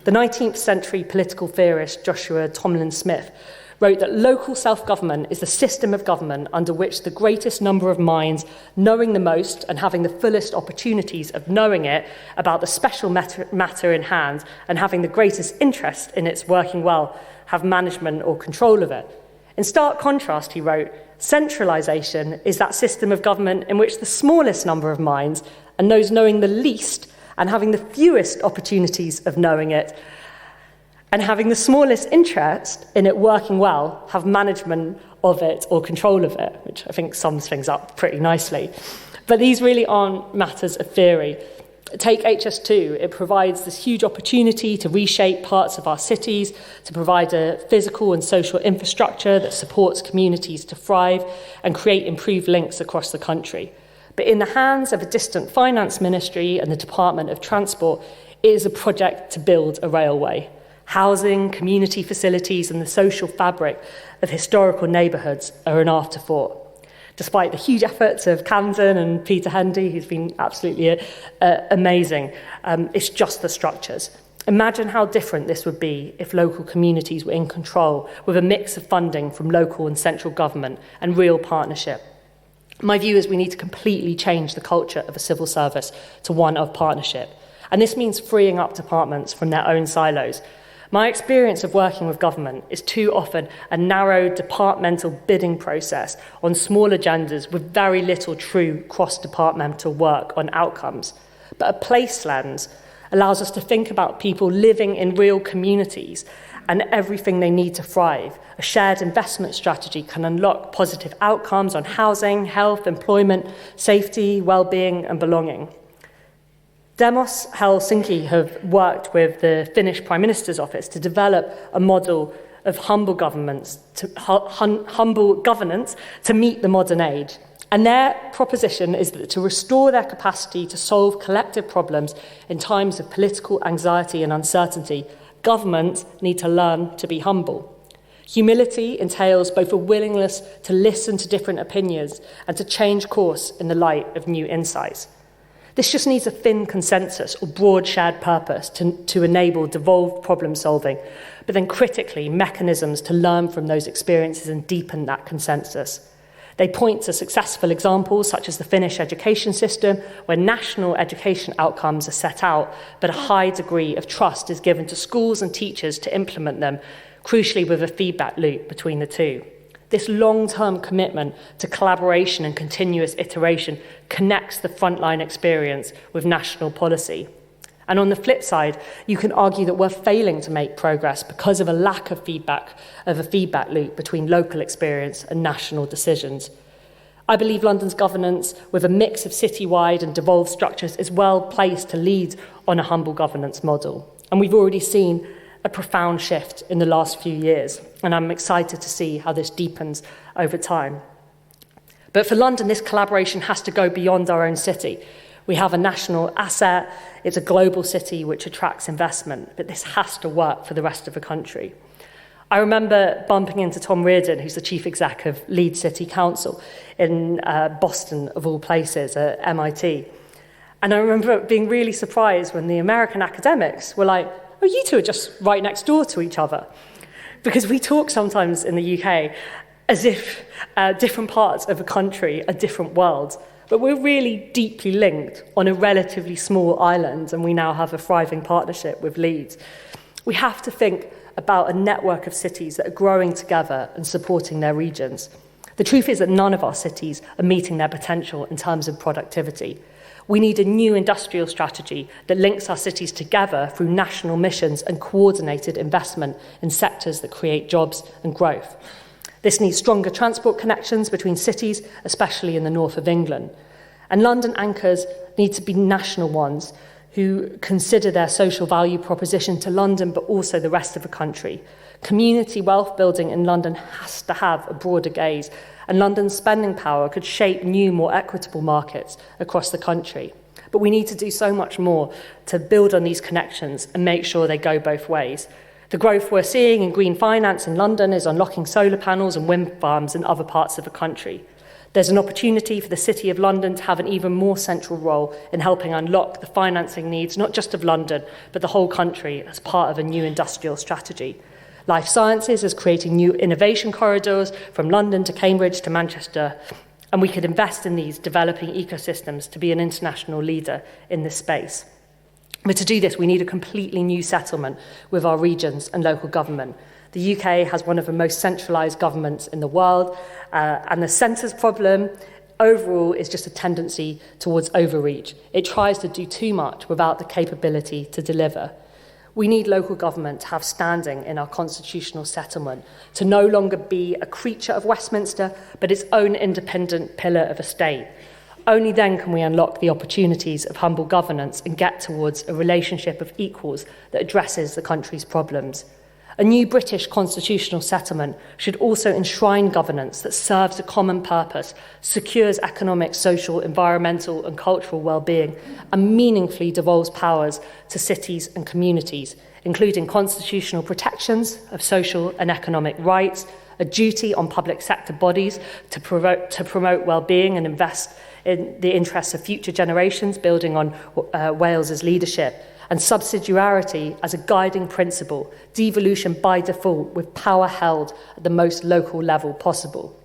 The 19th century political theorist Joshua Tomlin Smith wrote that local self-government is the system of government under which the greatest number of minds, knowing the most and having the fullest opportunities of knowing it about the special matter in hand and having the greatest interest in its working well, have management or control of it. In stark contrast, he wrote, centralisation is that system of government in which the smallest number of minds and those knowing the least and having the fewest opportunities of knowing it and having the smallest interest in it working well have management of it or control of it, which I think sums things up pretty nicely. But these really aren't matters of theory. Take HS2, it provides this huge opportunity to reshape parts of our cities, to provide a physical and social infrastructure that supports communities to thrive and create improved links across the country. But in the hands of a distant finance ministry and the Department of Transport, it is a project to build a railway. Housing, community facilities and the social fabric of historical neighbourhoods are an afterthought. Despite the huge efforts of Camden and Peter Hendy, who's been absolutely amazing, it's just the structures. Imagine how different this would be if local communities were in control with a mix of funding from local and central government and real partnership. My view is we need to completely change the culture of a civil service to one of partnership. And this means freeing up departments from their own silos. My experience of working with government is too often a narrow departmental bidding process on small agendas with very little true cross-departmental work on outcomes. But a place lens allows us to think about people living in real communities and everything they need to thrive. A shared investment strategy can unlock positive outcomes on housing, health, employment, safety, well-being and belonging. Demos Helsinki have worked with the Finnish Prime Minister's office to develop a model of humble governance to meet the modern age. And their proposition is that to restore their capacity to solve collective problems in times of political anxiety and uncertainty, governments need to learn to be humble. Humility entails both a willingness to listen to different opinions and to change course in the light of new insights. This just needs a thin consensus or broad shared purpose to enable devolved problem solving, but then critically mechanisms to learn from those experiences and deepen that consensus. They point to successful examples such as the Finnish education system, where national education outcomes are set out, but a high degree of trust is given to schools and teachers to implement them, crucially with a feedback loop between the two. This long-term commitment to collaboration and continuous iteration connects the frontline experience with national policy. And on the flip side, you can argue that we're failing to make progress because of a lack of a feedback loop between local experience and national decisions. I believe London's governance, with a mix of citywide and devolved structures, is well placed to lead on a humble governance model. And we've already seen a profound shift in the last few years, and I'm excited to see how this deepens over time. But for London, this collaboration has to go beyond our own city. We have a national asset, it's a global city which attracts investment, but this has to work for the rest of the country. I remember bumping into Tom Reardon, who's the chief exec of Leeds City Council in Boston, of all places, at MIT. And I remember being really surprised when the American academics were like, oh, you two are just right next door to each other. Because we talk sometimes in the UK as if different parts of a country are different worlds. But we're really deeply linked on a relatively small island, and we now have a thriving partnership with Leeds. We have to think about a network of cities that are growing together and supporting their regions. The truth is that none of our cities are meeting their potential in terms of productivity. We need a new industrial strategy that links our cities together through national missions and coordinated investment in sectors that create jobs and growth. This needs stronger transport connections between cities, especially in the north of England. And London anchors need to be national ones who consider their social value proposition to London, but also the rest of the country. Community wealth building in London has to have a broader gaze, and London's spending power could shape new, more equitable markets across the country. But we need to do so much more to build on these connections and make sure they go both ways. The growth we're seeing in green finance in London is unlocking solar panels and wind farms in other parts of the country. There's an opportunity for the City of London to have an even more central role in helping unlock the financing needs, not just of London, but the whole country as part of a new industrial strategy. Life Sciences is creating new innovation corridors from London to Cambridge to Manchester, and we could invest in these developing ecosystems to be an international leader in this space. But to do this, we need a completely new settlement with our regions and local government. The UK has one of the most centralised governments in the world, and the centre's problem overall is just a tendency towards overreach. It tries to do too much without the capability to deliver. We need local government to have standing in our constitutional settlement, to no longer be a creature of Westminster, but its own independent pillar of a state. Only then can we unlock the opportunities of humble governance and get towards a relationship of equals that addresses the country's problems. A new British constitutional settlement should also enshrine governance that serves a common purpose, secures economic, social, environmental and cultural well-being, and meaningfully devolves powers to cities and communities, including constitutional protections of social and economic rights, a duty on public sector bodies to promote well-being and invest in the interests of future generations, building on Wales's leadership, and subsidiarity as a guiding principle, devolution by default with power held at the most local level possible.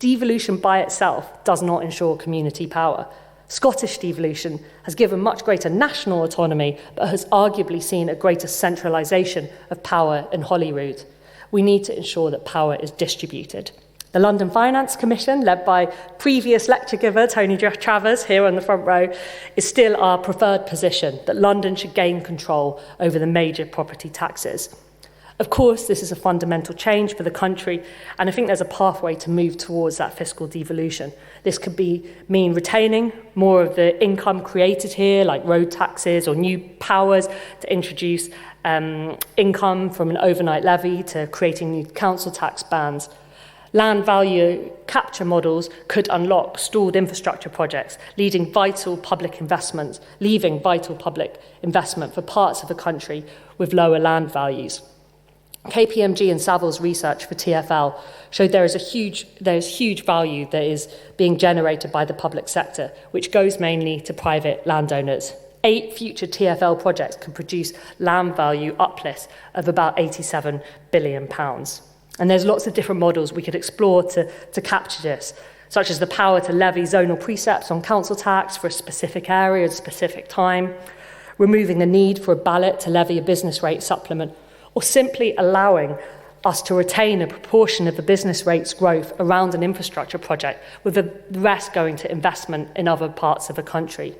Devolution by itself does not ensure community power. Scottish devolution has given much greater national autonomy, but has arguably seen a greater centralisation of power in Holyrood. We need to ensure that power is distributed. The London Finance Commission, led by previous lecture giver Tony Travers, here on the front row, is still our preferred position, that London should gain control over the major property taxes. Of course, this is a fundamental change for the country, and I think there's a pathway to move towards that fiscal devolution. This could mean retaining more of the income created here, like road taxes, or new powers to introduce income from an overnight levy to creating new council tax bands. Land value capture models could unlock stalled infrastructure projects, leaving vital public investment for parts of the country with lower land values. KPMG and Savills research for TfL showed there is huge value that is being generated by the public sector, which goes mainly to private landowners. 8 future TfL projects can produce land value uplifts of about £87 billion. And there's lots of different models we could explore to capture this, such as the power to levy zonal precepts on council tax for a specific area at a specific time, removing the need for a ballot to levy a business rate supplement, or simply allowing us to retain a proportion of the business rates growth around an infrastructure project, with the rest going to investment in other parts of the country.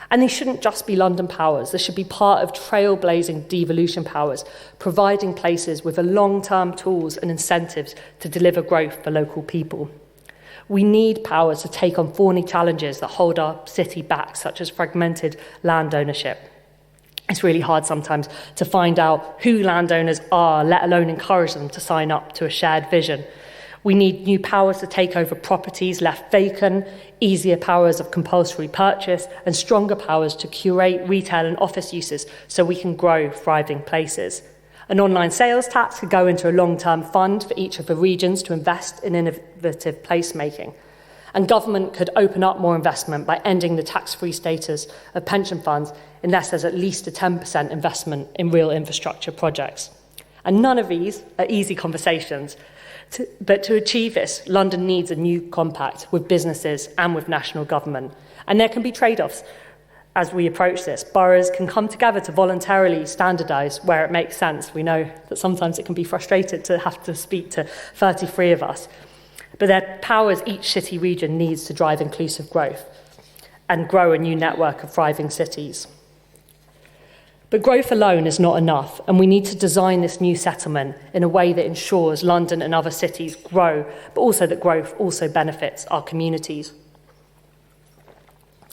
And these shouldn't just be London powers. They should be part of trailblazing devolution powers, providing places with the long-term tools and incentives to deliver growth for local people. We need powers to take on thorny challenges that hold our city back, such as fragmented land ownership. It's really hard sometimes to find out who landowners are, let alone encourage them to sign up to a shared vision. We need new powers to take over properties left vacant, easier powers of compulsory purchase, and stronger powers to curate retail and office uses so we can grow thriving places. An online sales tax could go into a long-term fund for each of the regions to invest in innovative placemaking. And government could open up more investment by ending the tax-free status of pension funds unless there's at least a 10% investment in real infrastructure projects. And none of these are easy conversations. But to achieve this, London needs a new compact with businesses and with national government. And there can be trade-offs as we approach this. Boroughs can come together to voluntarily standardise where it makes sense. We know that sometimes it can be frustrated to have to speak to 33 of us. But their powers each city region needs to drive inclusive growth and grow a new network of thriving cities. But growth alone is not enough, and we need to design this new settlement in a way that ensures London and other cities grow, but also that growth also benefits our communities.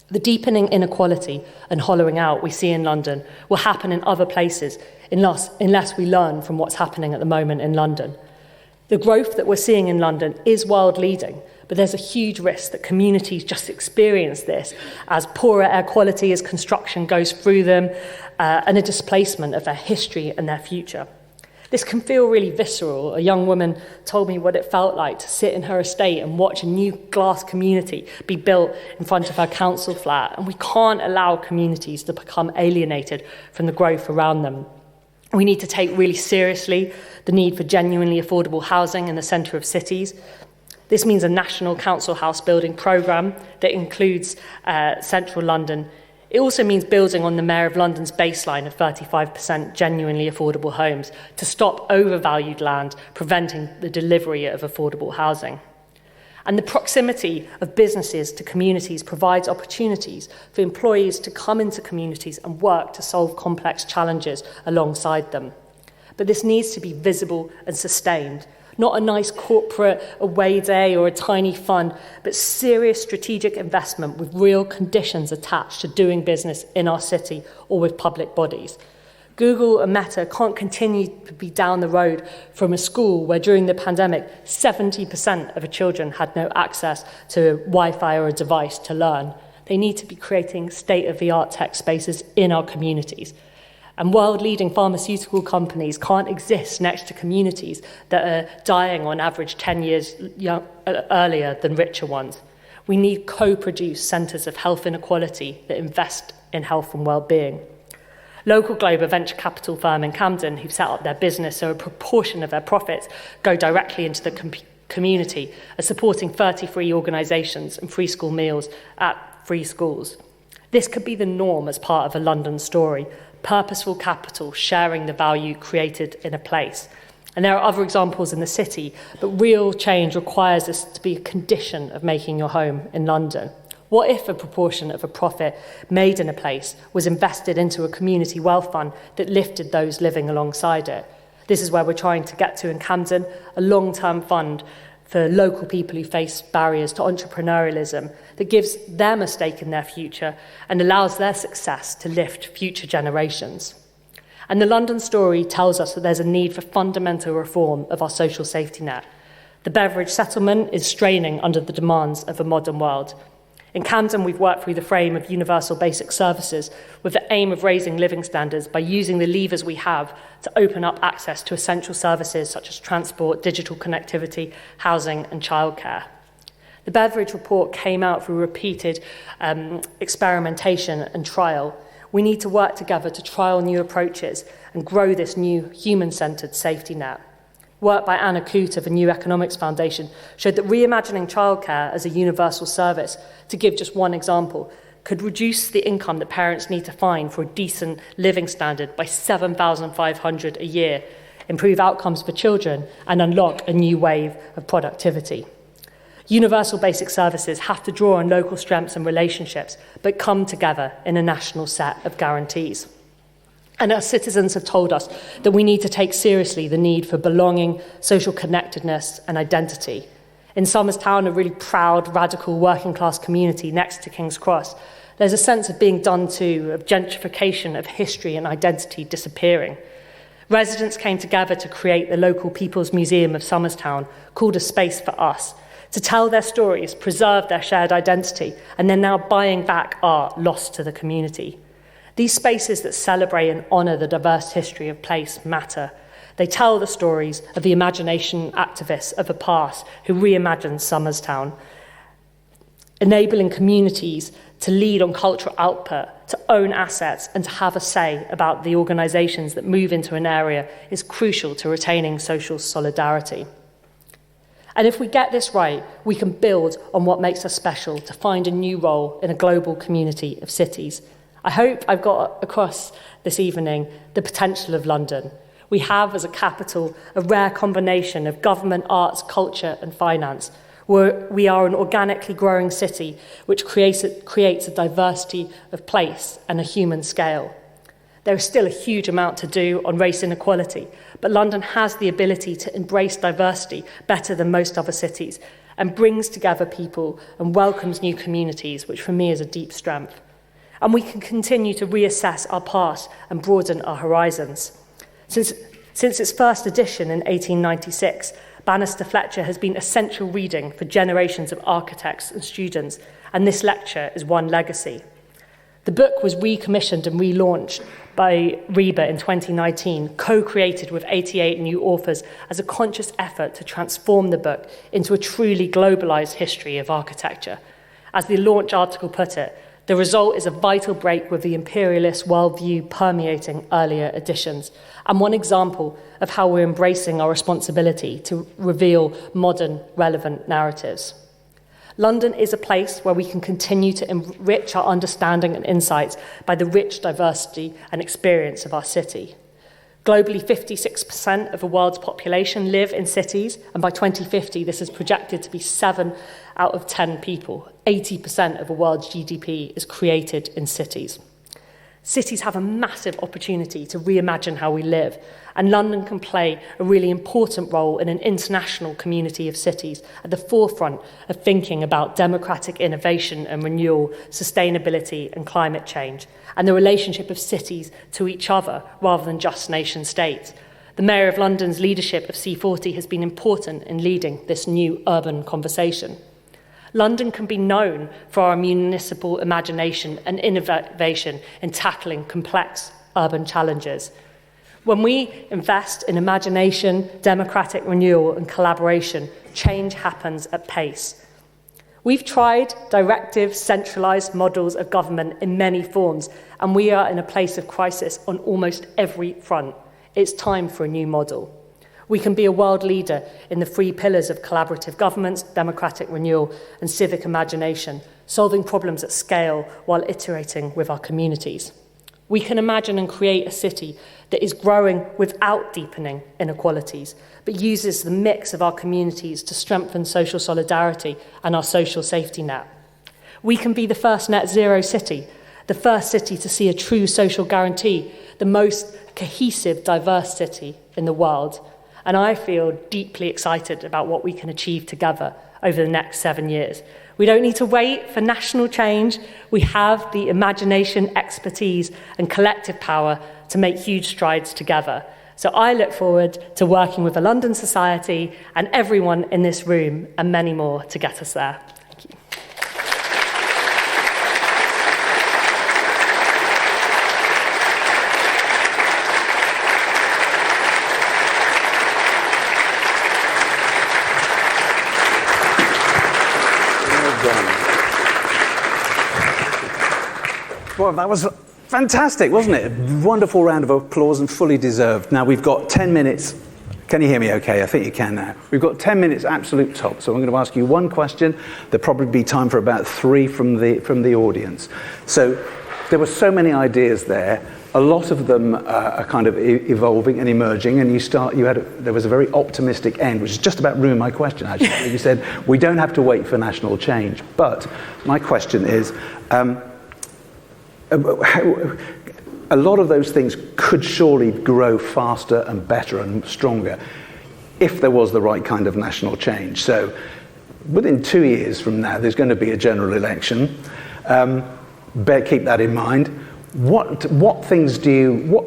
The deepening inequality and hollowing out we see in London will happen in other places unless we learn from what's happening at the moment in London. The growth that we're seeing in London is world-leading, but there's a huge risk that communities just experience this as poorer air quality as construction goes through them, and a displacement of their history and their future. This can feel really visceral. A young woman told me what it felt like to sit in her estate and watch a new glass community be built in front of her council flat, and we can't allow communities to become alienated from the growth around them. We need to take really seriously the need for genuinely affordable housing in the centre of cities. This means a national council house building programme that includes central London. It also means building on the Mayor of London's baseline of 35% genuinely affordable homes to stop overvalued land, preventing the delivery of affordable housing. And the proximity of businesses to communities provides opportunities for employees to come into communities and work to solve complex challenges alongside them. But this needs to be visible and sustained, not a nice corporate away day or a tiny fund, but serious strategic investment with real conditions attached to doing business in our city or with public bodies. Google and Meta can't continue to be down the road from a school where during the pandemic 70% of the children had no access to Wi-Fi or a device to learn. They need to be creating state-of-the-art tech spaces in our communities. And world-leading pharmaceutical companies can't exist next to communities that are dying on average 10 years earlier than richer ones. We need co-produced centres of health inequality that invest in health and well-being. Local Globe, a venture capital firm in Camden, who've set up their business so a proportion of their profits go directly into the community, are supporting 33 organisations and free school meals at free schools. This could be the norm as part of a London story, purposeful capital sharing the value created in a place. And there are other examples in the city, but real change requires this to be a condition of making your home in London. What if a proportion of a profit made in a place was invested into a community wealth fund that lifted those living alongside it? This is where we're trying to get to in Camden, a long-term fund for local people who face barriers to entrepreneurialism that gives them a stake in their future and allows their success to lift future generations. And the London story tells us that there's a need for fundamental reform of our social safety net. The Beveridge settlement is straining under the demands of a modern world. In Camden, we've worked through the frame of universal basic services with the aim of raising living standards by using the levers we have to open up access to essential services such as transport, digital connectivity, housing and childcare. The Beveridge report came out through repeated experimentation and trial. We need to work together to trial new approaches and grow this new human-centred safety net. Work by Anna Coote of the New Economics Foundation showed that reimagining childcare as a universal service, to give just one example, could reduce the income that parents need to find for a decent living standard by $7,500 a year, improve outcomes for children, and unlock a new wave of productivity. Universal basic services have to draw on local strengths and relationships, but come together in a national set of guarantees. And our citizens have told us that we need to take seriously the need for belonging, social connectedness and identity. In Somers Town, a really proud, radical working class community next to King's Cross, there's a sense of being done to, of gentrification, of history and identity disappearing. Residents came together to create the local People's Museum of Somers Town, called A Space for Us, to tell their stories, preserve their shared identity, and they're now buying back art lost to the community. These spaces that celebrate and honour the diverse history of place matter. They tell the stories of the imagination activists of the past who reimagined Somers Town, enabling communities to lead on cultural output, to own assets and to have a say about the organisations that move into an area is crucial to retaining social solidarity. And if we get this right, we can build on what makes us special to find a new role in a global community of cities. I hope I've got across this evening the potential of London. We have, as a capital, a rare combination of government, arts, culture and finance. We are an organically growing city which creates a diversity of place and a human scale. There is still a huge amount to do on race inequality, but London has the ability to embrace diversity better than most other cities and brings together people and welcomes new communities, which for me is a deep strength. And we can continue to reassess our past and broaden our horizons. Since its first edition in 1896, Banister Fletcher has been essential reading for generations of architects and students, and this lecture is one legacy. The book was recommissioned and relaunched by RIBA in 2019, co-created with 88 new authors as a conscious effort to transform the book into a truly globalised history of architecture. As the launch article put it, the result is a vital break with the imperialist worldview permeating earlier editions, and one example of how we're embracing our responsibility to reveal modern, relevant narratives. London is a place where we can continue to enrich our understanding and insights by the rich diversity and experience of our city. Globally, 56% of the world's population live in cities, and by 2050, this is projected to be 7 out of 10 people. 80% of the world's GDP is created in cities. Cities have a massive opportunity to reimagine how we live, and London can play a really important role in an international community of cities at the forefront of thinking about democratic innovation and renewal, sustainability and climate change, and the relationship of cities to each other rather than just nation states. The Mayor of London's leadership of C40 has been important in leading this new urban conversation. London can be known for our municipal imagination and innovation in tackling complex urban challenges. When we invest in imagination, democratic renewal and collaboration, change happens at pace. We've tried directive, centralised models of government in many forms, and we are in a place of crisis on almost every front. It's time for a new model. We can be a world leader in the 3 pillars of collaborative governance, democratic renewal and civic imagination, solving problems at scale while iterating with our communities. We can imagine and create a city that is growing without deepening inequalities, but uses the mix of our communities to strengthen social solidarity and our social safety net. We can be the first net zero city, the first city to see a true social guarantee, the most cohesive, diverse city in the world. And I feel deeply excited about what we can achieve together over the next 7 years. We don't need to wait for national change. We have the imagination, expertise, and collective power to make huge strides together. So I look forward to working with the London Society and everyone in this room and many more to get us there. Thank you. Well, that was fantastic, wasn't it? A wonderful round of applause and fully deserved. Now we've got 10 minutes. Can you hear me okay? I think you can now. We've got 10 minutes absolute top. So I'm going to ask you one question. There'll probably be time for about 3 from the audience. So there were so many ideas there. A lot of them are kind of evolving and emerging, and there was a very optimistic end, which is just about ruined my question, actually. You said, we don't have to wait for national change. But my question is, a lot of those things could surely grow faster and better and stronger if there was the right kind of national change. So within 2 years from now, there's going to be a general election. Keep that in mind. What things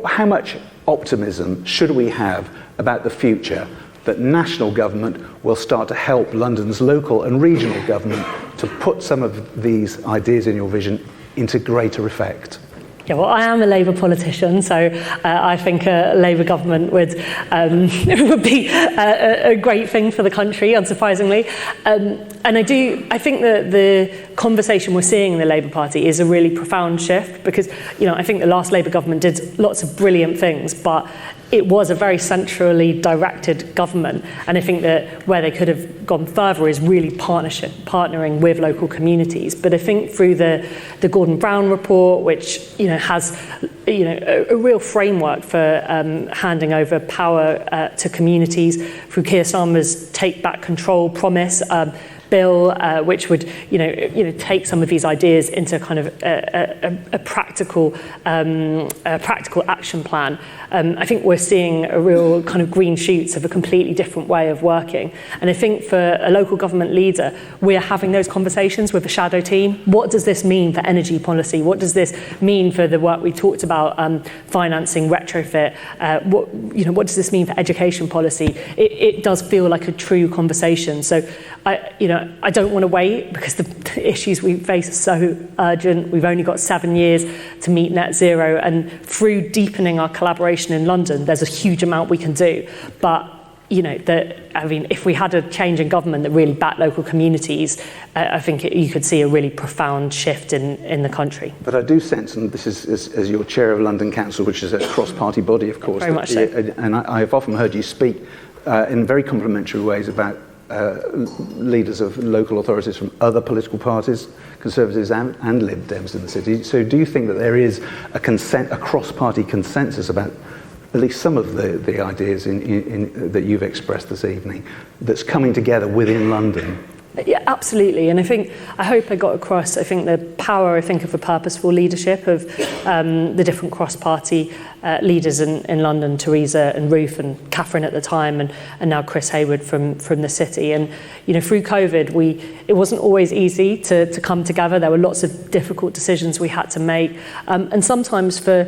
how much optimism should we have about the future that national government will start to help London's local and regional government to put some of these ideas in your vision into greater effect? Yeah, well, I am a Labour politician, so I think a Labour government would be a great thing for the country, unsurprisingly. And I think that the conversation we're seeing in the Labour Party is a really profound shift because, I think the last Labour government did lots of brilliant things, but it was a very centrally directed government. And I think that where they could have gone further is really partnering with local communities. But I think through the Gordon Brown report, which has a real framework for handing over power to communities, through Keir Starmer's Take Back Control promise, bill, which would take some of these ideas into kind of a practical action plan. I think we're seeing a real kind of green shoots of a completely different way of working. And I think for a local government leader, we're having those conversations with the shadow team. What does this mean for energy policy? What does this mean for the work we talked about, financing retrofit? What does this mean for education policy? It does feel like a true conversation. So I don't want to wait because the issues we face are so urgent. We've only got 7 years to meet net zero, and through deepening our collaboration in London, there's a huge amount we can do. But if we had a change in government that really backed local communities, I think you could see a really profound shift in the country. But I do sense, and this is as your chair of London Council, which is a cross-party body, of course. Very much so. And I've often heard you speak in very complimentary ways about leaders of local authorities from other political parties, Conservatives and Lib Dems in the city. So do you think that there is a cross-party consensus about at least some of the ideas that you've expressed this evening that's coming together within London? Yeah, absolutely. And I hope I got across, the power, of a purposeful leadership of the different cross-party leaders in London, Theresa and Ruth and Catherine at the time, and now Chris Hayward from the city. And, through COVID, it wasn't always easy to come together. There were lots of difficult decisions we had to make. And sometimes for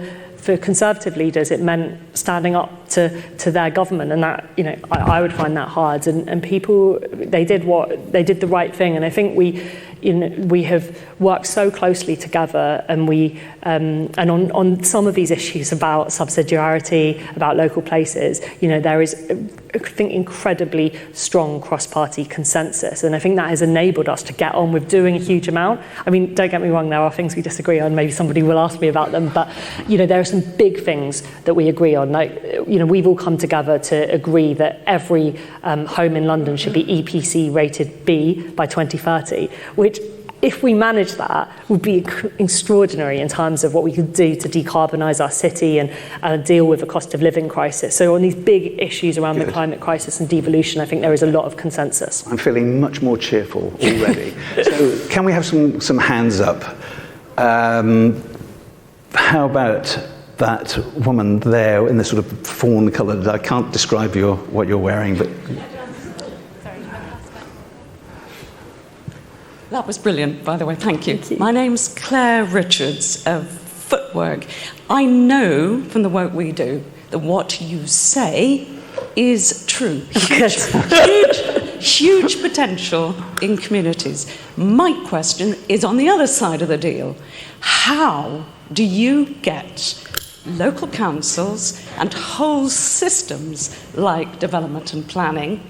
Conservative leaders, it meant standing up to their government, and that I would find that hard. And people, they did the right thing, and I think we have worked so closely together, and and on some of these issues about subsidiarity, about local places, there is, I think, incredibly strong cross-party consensus, and I think that has enabled us to get on with doing a huge amount. Don't get me wrong, there are things we disagree on. Maybe somebody will ask me about them, but there are some big things that we agree on. We've all come together to agree that every home in London should be EPC rated B by 2030, which if we manage that, would be extraordinary in terms of what we could do to decarbonise our city and deal with the cost of living crisis. So on these big issues around the climate crisis and devolution, I think there is a lot of consensus. I'm feeling much more cheerful already. So can we have some hands up? How about that woman there in the sort of fawn-coloured, I can't describe what you're wearing, but... That was brilliant, by the way, thank you. My name's Cllr Richards of Footwork. I know from the work we do that what you say is true. Huge potential in communities. My question is on the other side of the deal. How do you get local councils and whole systems like development and planning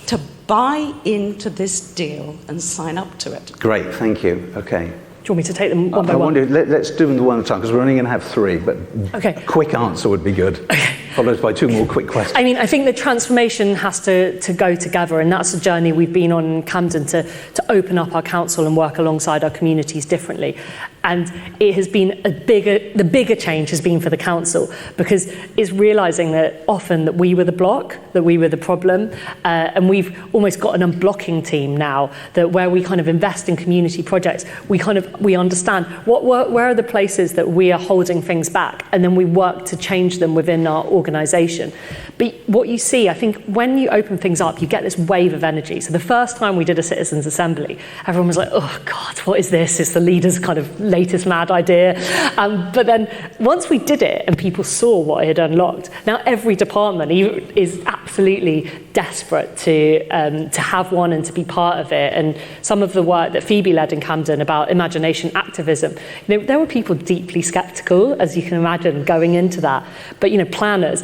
to buy into this deal and sign up to it? Great, thank you. Okay. Do you want me to take them one by one? Let's do them one at a time, because we're only going to have 3, but a quick answer would be good, followed by 2 more quick questions. I mean, I think the transformation has to go together, and that's a journey we've been on in Camden to open up our council and work alongside our communities differently. And it has been the bigger change has been for the council, because it's realising that often that we were the block, that we were the problem, and we've almost got an unblocking team now, that where we kind of invest in community projects, we understand where are the places that we are holding things back, and then we work to change them within our organisation. But what you see, I think, when you open things up, you get this wave of energy. So the first time we did a citizens' assembly, everyone was like, oh God, what is this? It's the leader's kind of latest mad idea. But then once we did it and people saw what it had unlocked, now every department is absolutely desperate to have one and to be part of it. And some of the work that Phoebe led in Camden about imagination activism, there were people deeply sceptical, as you can imagine, going into that. But planners,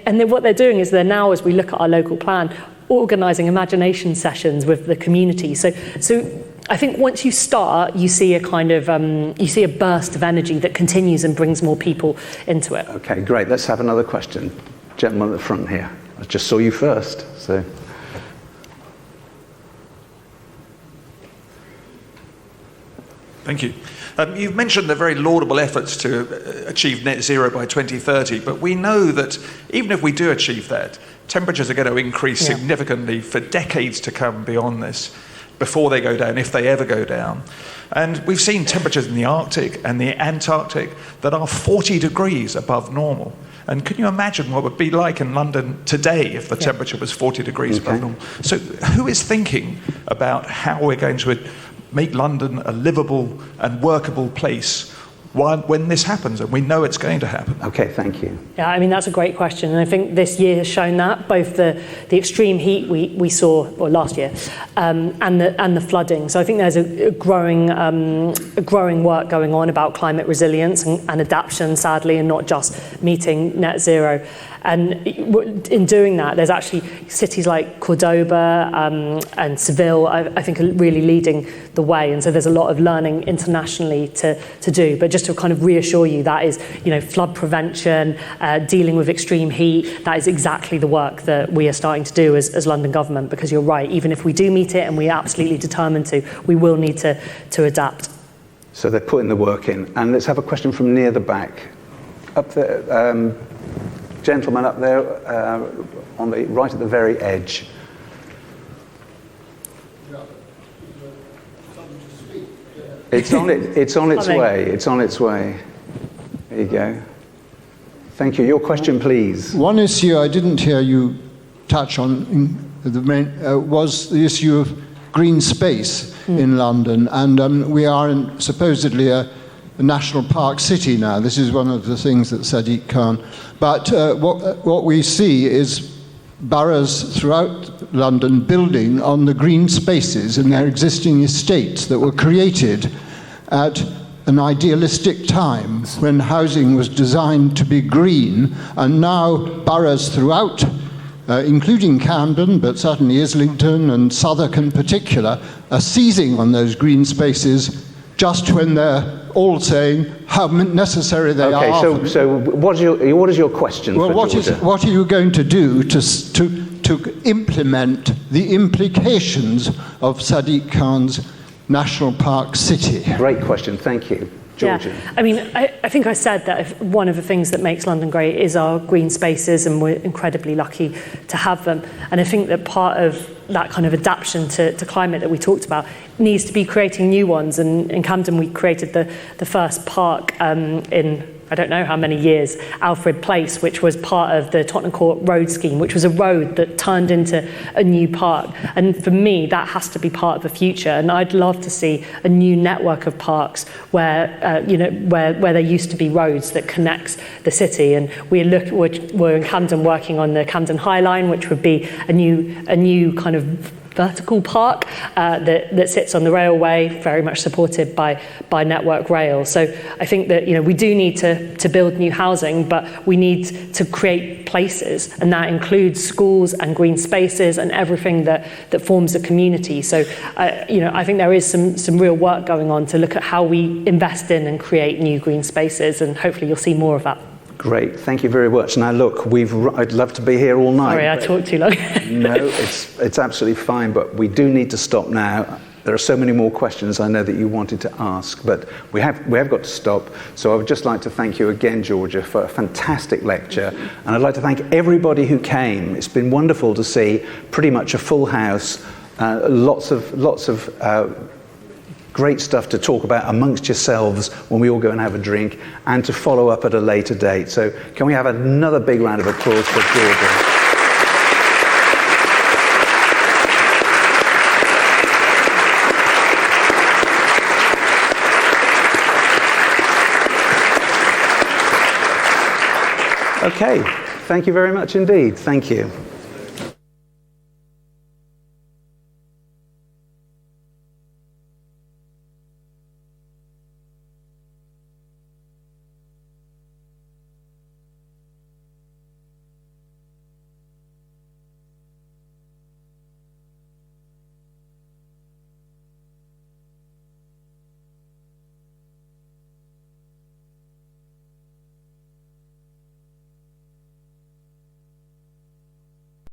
and what they're doing is they're now, as we look at our local plan, organising imagination sessions with the community. So I think once you start, you see a kind of a burst of energy that continues and brings more people into it. Okay, great. Let's have another question. Gentleman at the front here. I just saw you first, so. Thank you. You've mentioned the very laudable efforts to achieve net zero by 2030, but we know that even if we do achieve that, temperatures are going to increase significantly for decades to come beyond this, before they go down, if they ever go down. And we've seen temperatures in the Arctic and the Antarctic that are 40 degrees above normal. And can you imagine what it would be like in London today if the temperature was 40 degrees above normal? So who is thinking about how we're going to make London a livable and workable place when this happens, and we know it's going to happen? Okay, thank you. Yeah, I mean, that's a great question, and I think this year has shown that, both the extreme heat we saw, or last year, and the flooding. So I think there's a growing work going on about climate resilience and adaptation, sadly, and not just meeting net zero. And in doing that, there's actually cities like Cordoba and Seville, I think, are really leading the way. And so there's a lot of learning internationally to do. But just to kind of reassure you, that is, flood prevention, dealing with extreme heat, that is exactly the work that we are starting to do as London government, because you're right, even if we do meet it, and we're absolutely determined to, we will need to adapt. So they're putting the work in. And let's have a question from near the back. Up there. Gentleman up there, on the right at the very edge. It's on its way. It's on its way. There you go. Thank you. Your question, please. One issue I didn't hear you touch on was the issue of green space in London, and we are supposedly a national park city now. This is one of the things that Sadiq Khan. But what we see is boroughs throughout London building on the green spaces in their existing estates that were created at an idealistic time when housing was designed to be green, and now boroughs throughout, including Camden, but certainly Islington and Southwark in particular, are seizing on those green spaces just when they're all saying how necessary they are. Okay, so what is your question? Well, what are you going to do to implement the implications of Sadiq Khan's national park city? Great question, thank you. Georgia. Yeah, I mean, I think I said that one of the things that makes London great is our green spaces, and we're incredibly lucky to have them. And I think that part of that kind of adaptation to climate that we talked about needs to be creating new ones. And in Camden, we created the first park in, I don't know how many years, Alfred Place, which was part of the Tottenham Court Road scheme, which was a road that turned into a new park. And for me, that has to be part of the future. And I'd love to see a new network of parks where, where there used to be roads that connects the city. And we're in Camden working on the Camden High Line, which would be a new kind of vertical park that sits on the railway, very much supported by Network Rail. So I think that we do need to build new housing, but we need to create places, and that includes schools and green spaces and everything that forms a community. So I think there is some real work going on to look at how we invest in and create new green spaces, and hopefully you'll see more of that. Great, thank you very much. Now look, I'd love to be here all night. Sorry, I talked too long. No, it's absolutely fine, but we do need to stop now. There are so many more questions I know that you wanted to ask, but we have got to stop. So I would just like to thank you again, Georgia, for a fantastic lecture. And I'd like to thank everybody who came. It's been wonderful to see pretty much a full house, lots of great stuff to talk about amongst yourselves when we all go and have a drink, and to follow up at a later date. So can we have another big round of applause for Georgia? Okay, thank you very much indeed. Thank you.